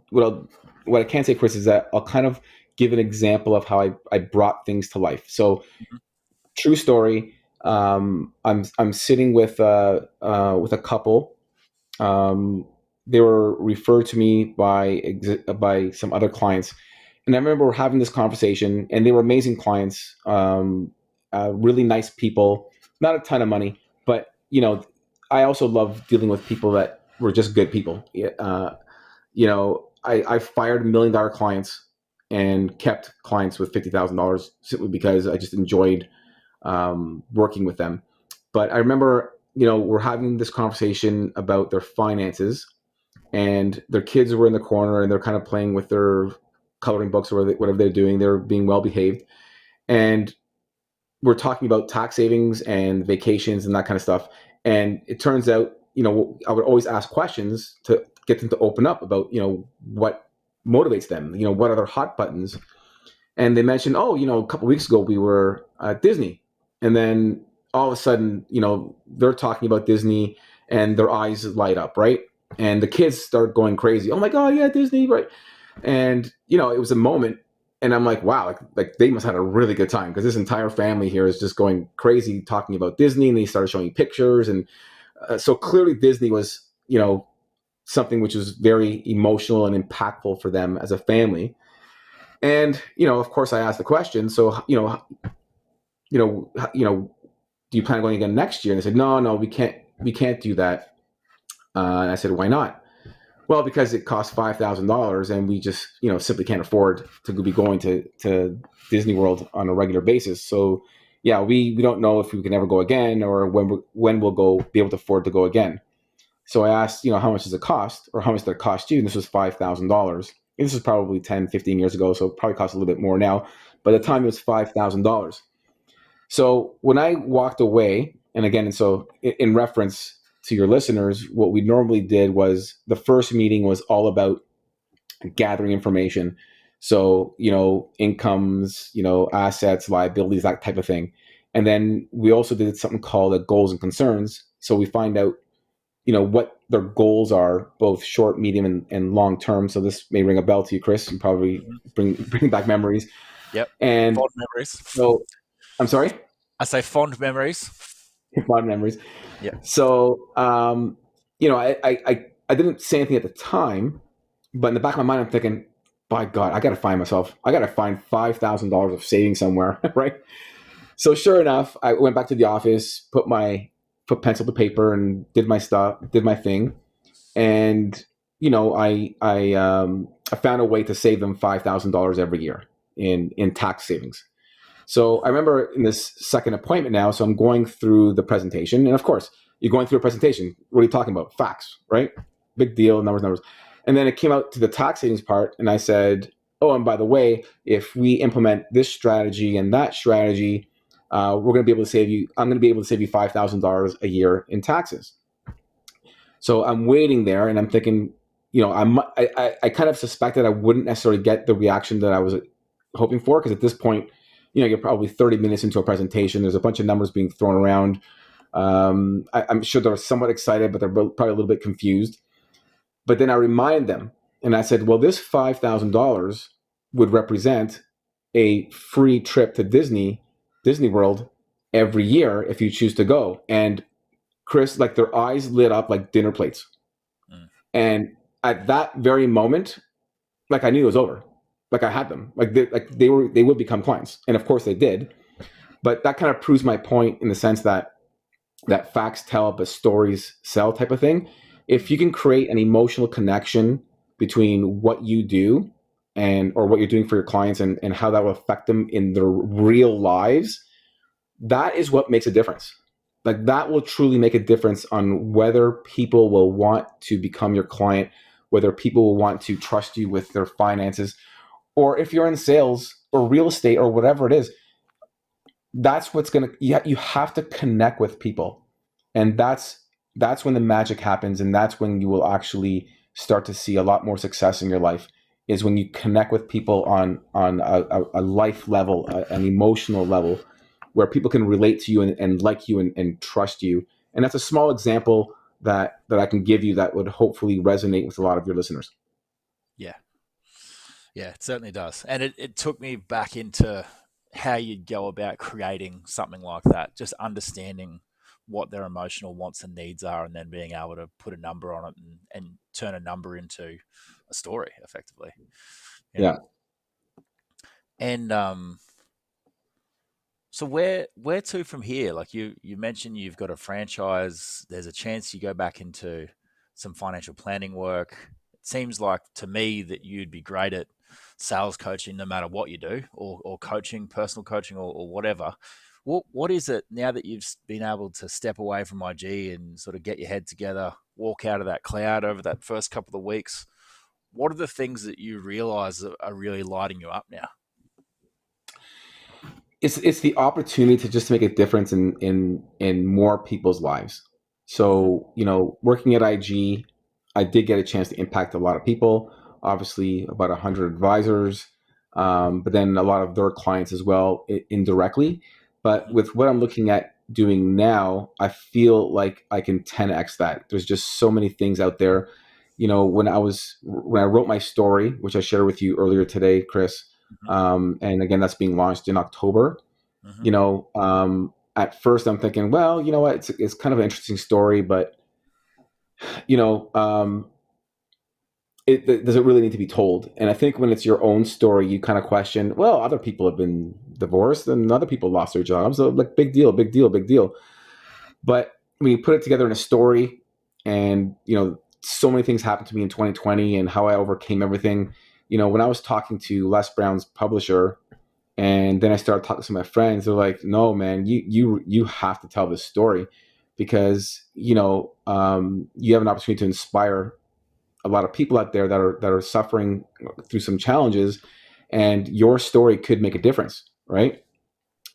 I can say, Chris, is that I'll kind of give an example of how I brought things to life. So, Mhm. true story. I'm sitting with a couple. Um, they were referred to me by some other clients, and I remember having this conversation, and they were amazing clients, really nice people, not a ton of money, but I also love dealing with people that were just good people. Yeah, I fired $1 million clients and kept clients with $50,000 simply because I just enjoyed working with them. But I remember, we're having this conversation about their finances, and their kids were in the corner and they're kind of playing with their coloring books or whatever they're doing. They're being well behaved, and we're talking about tax savings and vacations and that kind of stuff. And it turns out, I would always ask questions to get them to open up about, what motivates them, what are their hot buttons. And they mentioned, oh, a couple of weeks ago we were at Disney, and then all of a sudden, they're talking about Disney, and their eyes light up, right? And the kids start going crazy. Oh my god, yeah, Disney, right? And it was a moment, and I'm like, wow, like they must have had a really good time because this entire family here is just going crazy talking about Disney, and they started showing pictures, and so clearly Disney was, something which was very emotional and impactful for them as a family. And of course, I asked the question. So do you plan on going again next year? And they said, no, no, we can't do that. And I said, why not? Well, because it costs $5,000, and we just simply can't afford to be going to Disney World on a regular basis. So yeah, we don't know if we can ever go again, or when we'll go be able to afford to go again. So I asked, how much does it cost, or how much did it cost you? And this was $5,000. This was probably 10, 15 years ago, so it probably costs a little bit more now. But at the Mhm. time, it was $5,000. So when I walked away, and again, so in reference to your listeners, what we normally did was the first meeting was all about gathering information. So, incomes, assets, liabilities, that type of thing. And then we also did something called a goals and concerns. So we find out, what their goals are, both short, medium, and long term. So this may ring a bell to you, Chris, and probably Mhm. bring back memories. Yep. And Fond memories. so, I'm sorry, I say fond memories. fond memories. Yep. So, I didn't say anything at the time, but in the back of my mind, I'm thinking, by God, I got to find $5,000 of savings somewhere, right? So sure enough, I went back to the office, put pencil to paper, and did my stuff, did my thing, and I found a way to save them $5,000 every year in tax savings. So I remember in this second appointment now, so I'm going through the presentation, and of course, you're going through a presentation. What are you talking about? Facts, right? Big deal, numbers, numbers. And then it came out to the tax savings part, and I said, "Oh, and by the way, if we implement this strategy and that strategy, we're going to be able to save you. I'm going to be able to save you $5,000 a year in taxes." So I'm waiting there, and I'm thinking, I kind of suspected I wouldn't necessarily get the reaction that I was hoping for, because at this point, you're probably 30 minutes into a presentation. There's a bunch of numbers being thrown around. I'm sure they're somewhat excited, but they're probably a little bit confused. But then I remind them, and I said, well, this $5,000 would represent a free trip to Disney World every year if you choose to go. And Chris, like, their eyes lit up like dinner plates. Mm. And at that very moment, like, I knew it was over. Like, I had them. They would become clients, and of course they did. But that kind of proves my point in the sense that facts tell but stories sell type of thing. If you can create an emotional connection between what you do and or what you're doing for your clients, and how that will affect them in their real lives, that is what makes a difference. Like, that will truly make a difference on whether people will want to become your client, whether people will want to trust you with their finances, or if you're in sales or real estate or whatever it is. That's what's gonna, you have to connect with people, and that's when the magic happens, and that's when you will actually start to see a lot more success in your life, is when you connect with people on a life level, an emotional level, where people can relate to you and like you and trust you. And that's a small example that I can give you that would hopefully resonate with a lot of your listeners. Yeah. Yeah, it certainly does. And it took me back into how you'd go about creating something like that, just understanding what their emotional wants and needs are, and then being able to put a number on it and turn a number into a story effectively. You know? Yeah. And so where to from here? Like you mentioned you've got a franchise. There's a chance you go back into some financial planning work. It seems like to me that you'd be great at sales coaching no matter what you do, or coaching, personal coaching, or whatever. What is it now that you've been able to step away from IG and sort of get your head together, walk out of that cloud over that first couple of weeks? What are the things that you realize are really lighting you up now? It's the opportunity to just make a difference in more people's lives. Hmm. So, working at IG, I did get a chance to impact a lot of people. Obviously, about 100 advisors, but then a lot of their clients as well, indirectly. But Hmm. with what I'm looking at doing now, I feel like I can 10x that. There's just so many things out there. When I wrote my story, which I shared with you earlier today, Chris, Hmm. and again, that's being launched in October. Hmm. At first I'm thinking, well, you know what, it's kind of an interesting story, but you know, um, does it really need to be told? And I think when it's your own story, you kind of question, well, other people have been divorced and other people lost their jobs, so like, big deal, big deal, big deal. But when you put it together in a story, and so many things happened to me in 2020 and how I overcame everything. When I was talking to Les Brown's publisher, and then I started talking to my friends. They're like, "No, man, you have to tell this story, because you have an opportunity to inspire a lot of people out there that are suffering through some challenges, and your story could make a difference, right?"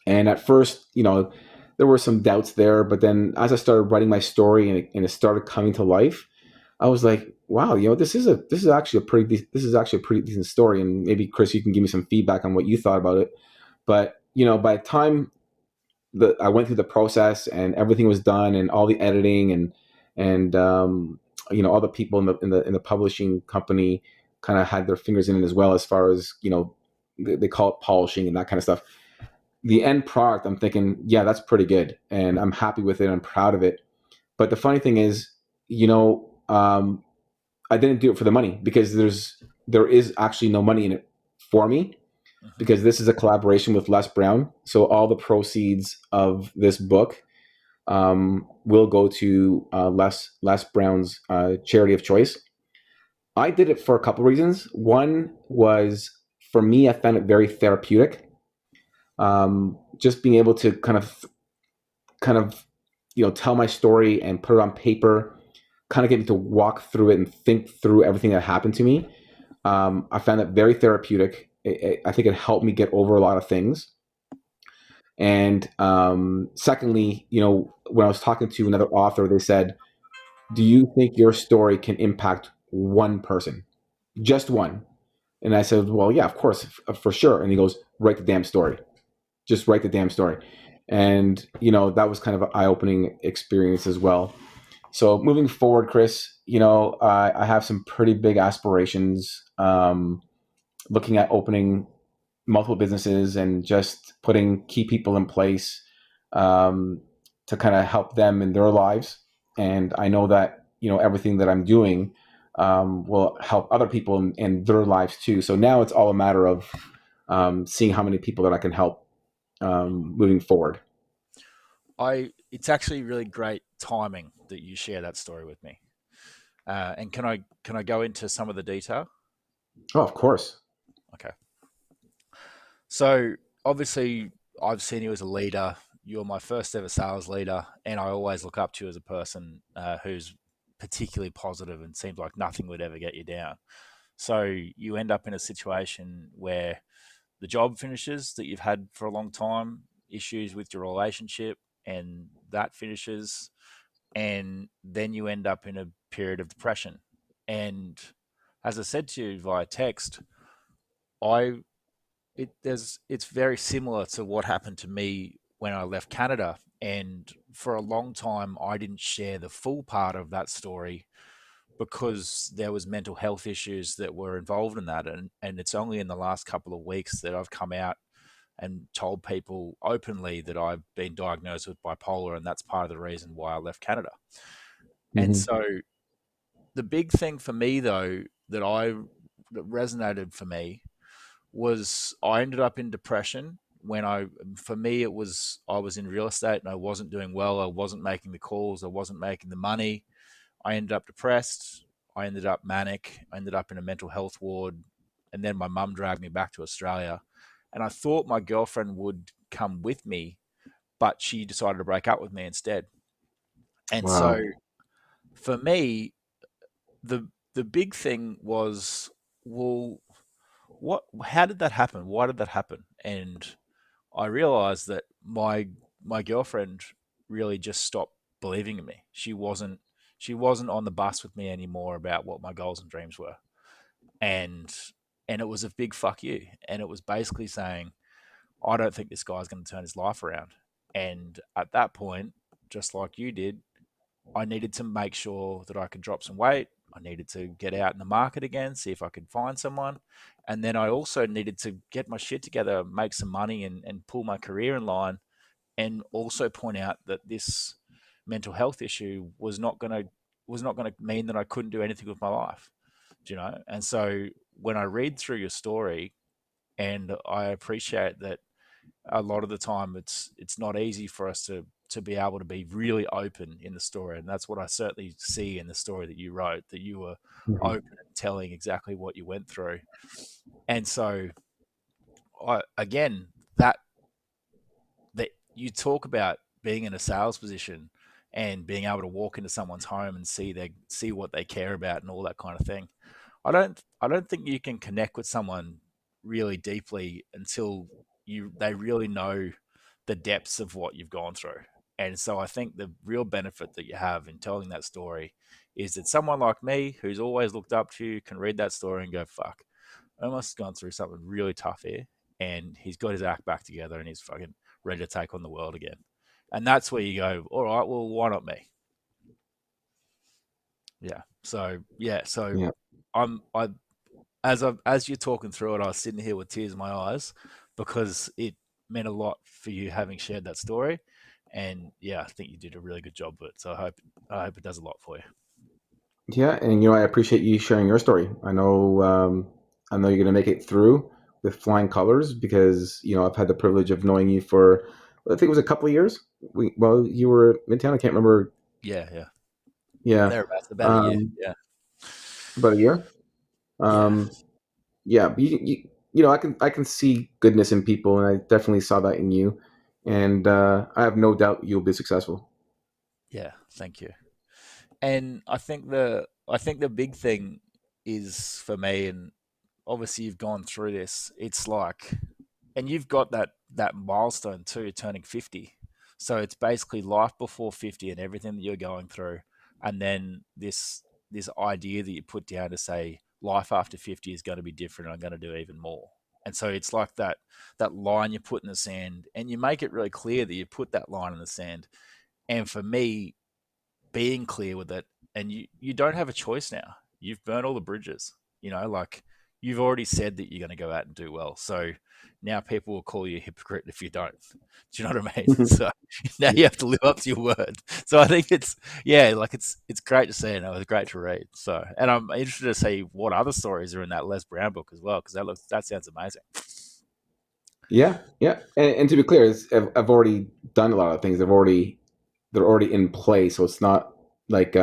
And at first, there were some doubts there, but then as I started writing my story, and it started coming to life, I was like, "Wow, this is actually a pretty decent story." And maybe, Chris, you can give me some feedback on what you thought about it. But by the time I went through the process and everything was done, and all the editing, and all the people in the publishing company kind of had their fingers in it as well, as far as they call it polishing and that kind of stuff. The end product, I'm thinking, yeah, that's pretty good, and I'm happy with it. I'm proud of it. But the funny thing is, you know, um, I didn't do it for the money, because there is actually no money in it for me, Hmm. because this is a collaboration with Les Brown. So all the proceeds of this book will go to Les Brown's charity of choice. I did it for a couple reasons. One was, for me, I found it very therapeutic. Just being able to kind of tell my story and put it on paper, kind of getting to walk through it and think through everything that happened to me. I found that very therapeutic. I think it helped me get over a lot of things. And secondly, when I was talking to another author, they said, "Do you think your story can impact one person, just one. And I said, well, yeah, of course, for sure. And he goes, write the damn story. Just write the damn story. And, that was kind of an eye opening experience as well. So moving forward, Chris, I have some pretty big aspirations, looking at opening multiple businesses and just putting key people in place, um, to kind of help them in their lives. And I know that, everything that I'm doing, will help other people in their lives too. So now it's all a matter of, seeing how many people that I can help, moving forward. It's actually really great timing that you share that story with me. And can I go into some of the detail? Oh, of course. Okay. So obviously, I've seen you as a leader. You're my first ever sales leader, and I always look up to you as a person who's particularly positive and seems like nothing would ever get you down. So you end up in a situation where the job finishes that you've had for a long time, issues with your relationship, and that finishes, and then you end up in a period of depression. And as I said to you via text, I it's very similar to what happened to me when I left Canada. And for a long time, I didn't share the full part of that story because there was mental health issues that were involved in that. And it's only in the last couple of weeks that I've come out and told people openly that I've been diagnosed with bipolar, and that's part of the reason why I left Canada. And Mm-hmm. so the big thing for me, though, that resonated for me was I ended up in depression when for me, I was in real estate and I wasn't doing well. I wasn't making the calls. I wasn't making the money. I ended up depressed. I ended up manic. I ended up in a mental health ward. And then my mum dragged me back to Australia. And I thought my girlfriend would come with me, but she decided to break up with me instead. And so Wow. for me, the big thing was, well, how did that happen? Why did that happen? And I realized that my girlfriend really just stopped believing in me. She wasn't on the bus with me anymore about what my goals and dreams were. And and it was a big fuck you. And it was basically saying, I don't think this guy's going to turn his life around. And at that point, just like you did, I needed to make sure that I could drop some weight. I needed to get out in the market again, see if I could find someone. And then I also needed to get my shit together, make some money, and pull my career in line. And also point out that this mental health issue was not going to mean that I couldn't do anything with my life. Do you know? And so when I read through your story, and I appreciate that a lot of the time it's not easy for us to be able to be really open in the story, and that's what I certainly see in the story that you wrote, that you were Mm-hmm. open and telling exactly what you went through. And so again, that that you talk about being in a sales position and being able to walk into someone's home and see what they care about and all that kind of thing. I don't think you can connect with someone really deeply until they really know the depths of what you've gone through. And so I think the real benefit that you have in telling that story is that someone like me, who's always looked up to you, can read that story and go, fuck, Ermos has gone through something really tough here, and he's got his act back together and he's fucking ready to take on the world again. And that's where you go, all right, well, why not me? Yeah. So yeah. So Yeah. I as you're talking through it, I was sitting here with tears in my eyes because it meant a lot for you having shared that story. And yeah, I think you did a really good job with it. So I hope it does a lot for you. Yeah, and I appreciate you sharing your story. I know you're gonna make it through with flying colors because I've had the privilege of knowing you for, I think it was a couple of years. You were Midtown. I can't remember. Yeah, yeah. Yeah, Thereabouts about a year. um, Yeah. about a year. Yeah. Um, yeah, I can see goodness in people, and I definitely saw that in you, and I have no doubt you'll be successful. Yeah. Thank you. And I think the big thing is for me, and obviously you've gone through this, it's like, and you've got that milestone too, turning 50. So it's basically life before 50 and everything that you're going through, and then this. this idea that you put down to say life after 50 is going to be different. I'm going to do even more. And so it's like that line you put in the sand, and you make it really clear that you put that line in the sand. And for me, being clear with it, and you don't have a choice now. You've burned all the bridges. Like you've already said that you're going to go out and do well. So now people will call you a hypocrite if you don't. Do you know what I mean? So now you have to live up to your word. So I think it's great to see, and it was great to read. So, and I'm interested to see what other stories are in that Les Brown book as well, because that sounds amazing. Yeah, yeah. And to be clear, I've already done a lot of things. They're already in play, so it's not like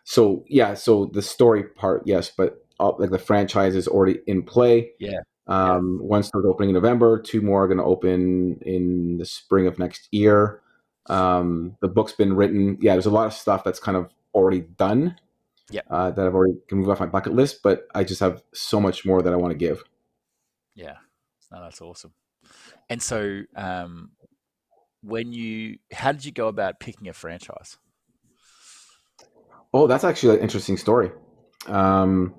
So yeah, so the story part, yes, but like the franchise is already in play. Yeah, yeah, One started opening in November. Two more are going to open in the spring of next year. The book's been written. Yeah, there's a lot of stuff that's kind of already done yeah, that I've already can move off my bucket list, but I just have so much more that I want to give. yeah. No, that's awesome. And so, how did you go about picking a franchise? Oh, that's actually an interesting story. Um,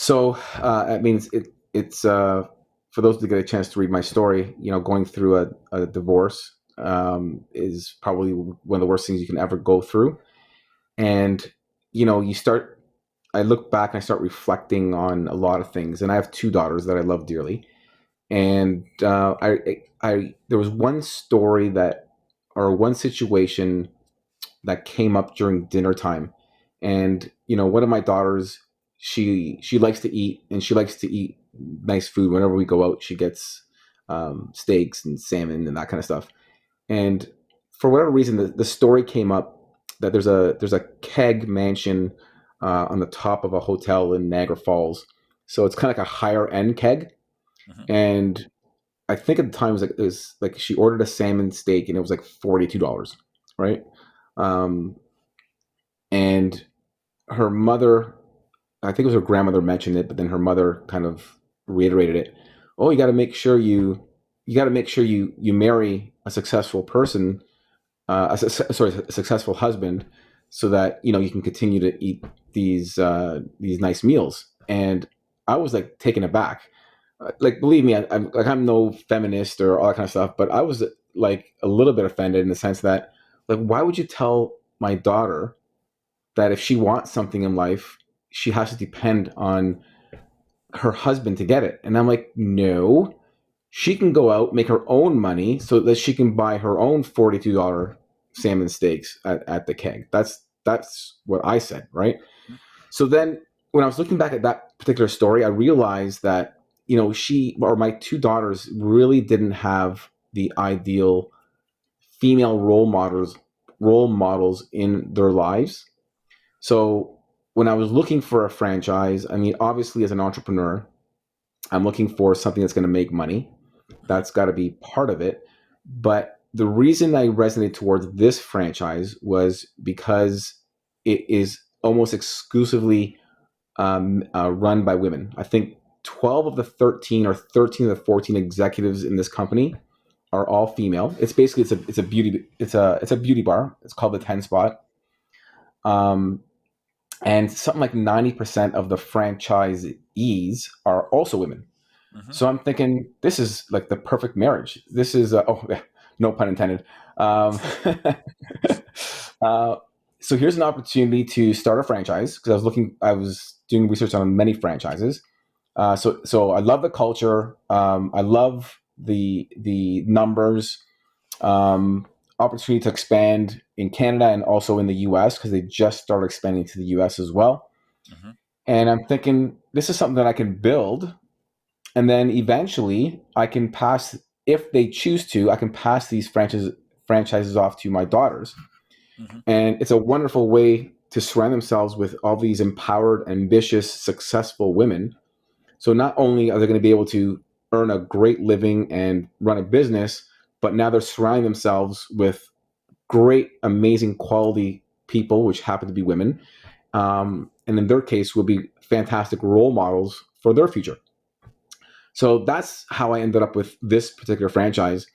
it means it's for those who get a chance to read my story. Going through a divorce is probably one of the worst things you can ever go through. And you start. I look back and I start reflecting on a lot of things. And I have two daughters that I love dearly. And there was one story or one situation that came up during dinner time. And one of my daughters, she likes to eat, and she likes to eat nice food. Whenever we go out, she gets steaks and salmon and that kind of stuff. And for whatever reason, the story came up that there's a keg mansion on the top of a hotel in Niagara Falls. So it's kind of like a higher end keg. Hmm. And I think at the time it was like she ordered a salmon steak and it was like $42, right? Um, and her mother, I think it was her grandmother mentioned it, but then her mother kind of reiterated it. Oh, you got to make sure you marry a successful person, a successful husband, so that you can continue to eat these nice meals. And I was like taken aback. Like, believe me, I'm no feminist or all that kind of stuff, but I was like a little bit offended in the sense that, like, why would you tell my daughter that if she wants something in life, she has to depend on her husband to get it? And I'm like, no, she can go out, make her own money so that she can buy her own $42 salmon steaks at the keg. That's what I said, right? So then when I was looking back at that particular story, I realized that, she or my two daughters really didn't have the ideal female role models in their lives. So when I was looking for a franchise, I mean, obviously as an entrepreneur, I'm looking for something that's going to make money. Hmm. That's got to be part of it. But the reason I resonated towards this franchise was because it is almost exclusively run by women. I think 12 of the 13 or 13 of the 14 executives in this company are all female. It's basically it's a beauty bar. It's called the 10 Spot. Um, and something like 90% of the franchisees are also women. Hmm. So I'm thinking this is like the perfect marriage. This is no pun intended. uh, so here's an opportunity to start a franchise because I was doing research on many franchises. So I love the culture. I love the numbers. Opportunity to expand in Canada and also in the US because they just started expanding to the US as well. Hmm. And I'm thinking this is something that I can build, and then eventually I can pass, if they choose to, I can pass these franchises off to my daughters. Hmm. And it's a wonderful way to surround themselves with all these empowered, ambitious, successful women. So not only are they going to be able to earn a great living and run a business, but now they're surrounding themselves with great, amazing quality people, which happen to be women. And in their case, will be fantastic role models for their future. So that's how I ended up with this particular franchise.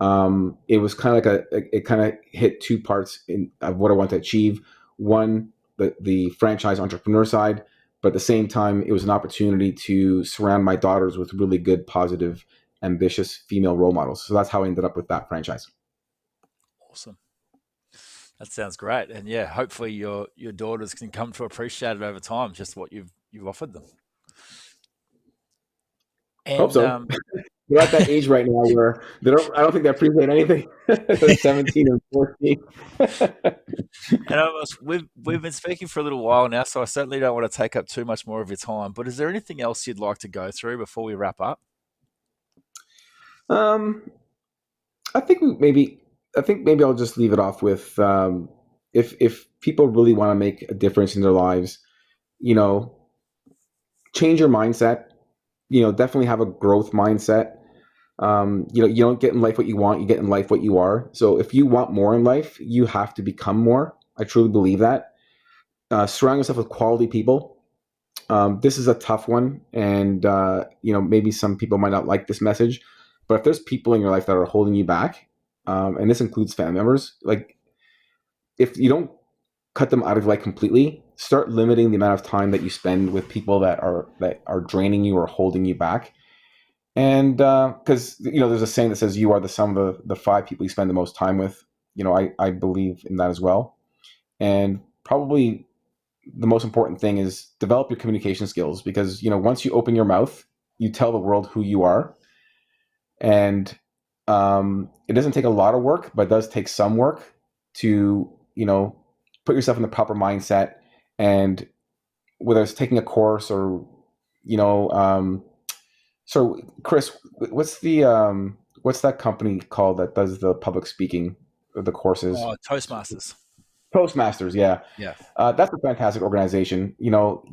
It was kind of like it kind of hit two parts of what I want to achieve. One, the franchise entrepreneur side, but at the same time, it was an opportunity to surround my daughters with really good, positive, ambitious female role models. So that's how I ended up with that franchise. Awesome. That sounds great. And yeah, hopefully your daughters can come to appreciate it over time, just what you've offered them. Hope And so. They're at that age right now where they don't. I don't think they appreciate anything. They're 17 and 14. And almost, we've been speaking for a little while now, so I certainly don't want to take up too much more of your time. But is there anything else you'd like to go through before we wrap up? um, I think maybe I'll just leave it off with if people really want to make a difference in their lives, you know, change your mindset. You know, definitely have a growth mindset. You know, you don't get in life what you want; you get in life what you are. So if you want more in life, you have to become more. I truly believe that. Surround yourself with quality people. This is a tough one, and you know, maybe some people might not like this message, but if there's people in your life that are holding you back, and this includes family members, like if you don't cut them out of life completely, start limiting the amount of time that you spend with people that are draining you or holding you back. And because you know, there's a saying that says you are the sum of the five people you spend the most time with. You know, I believe in that as well. And probably the most important thing is develop your communication skills, because you know, once you open your mouth, you tell the world who you are. And it doesn't take a lot of work, but it does take some work to, you know, put yourself in the proper mindset. And whether it's taking a course or, you know, so Chris, what's that company called that does the public speaking, the courses? Oh, Toastmasters. Toastmasters, yeah. Yeah. That's a fantastic organization. You know,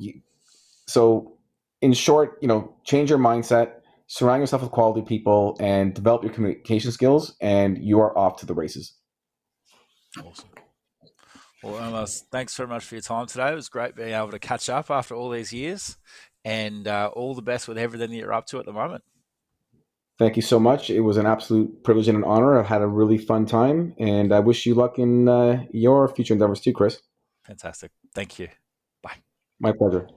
so in short, you know, change your mindset, surround yourself with quality people, and develop your communication skills, and you are off to the races. Awesome. Well, Ermos, thanks very much for your time today. It was great being able to catch up after all these years, and all the best with everything that you're up to at the moment. Thank you so much. It was an absolute privilege and an honor. I've had a really fun time, and I wish you luck in your future endeavors too, Chris. Fantastic. Thank you. Bye. My pleasure.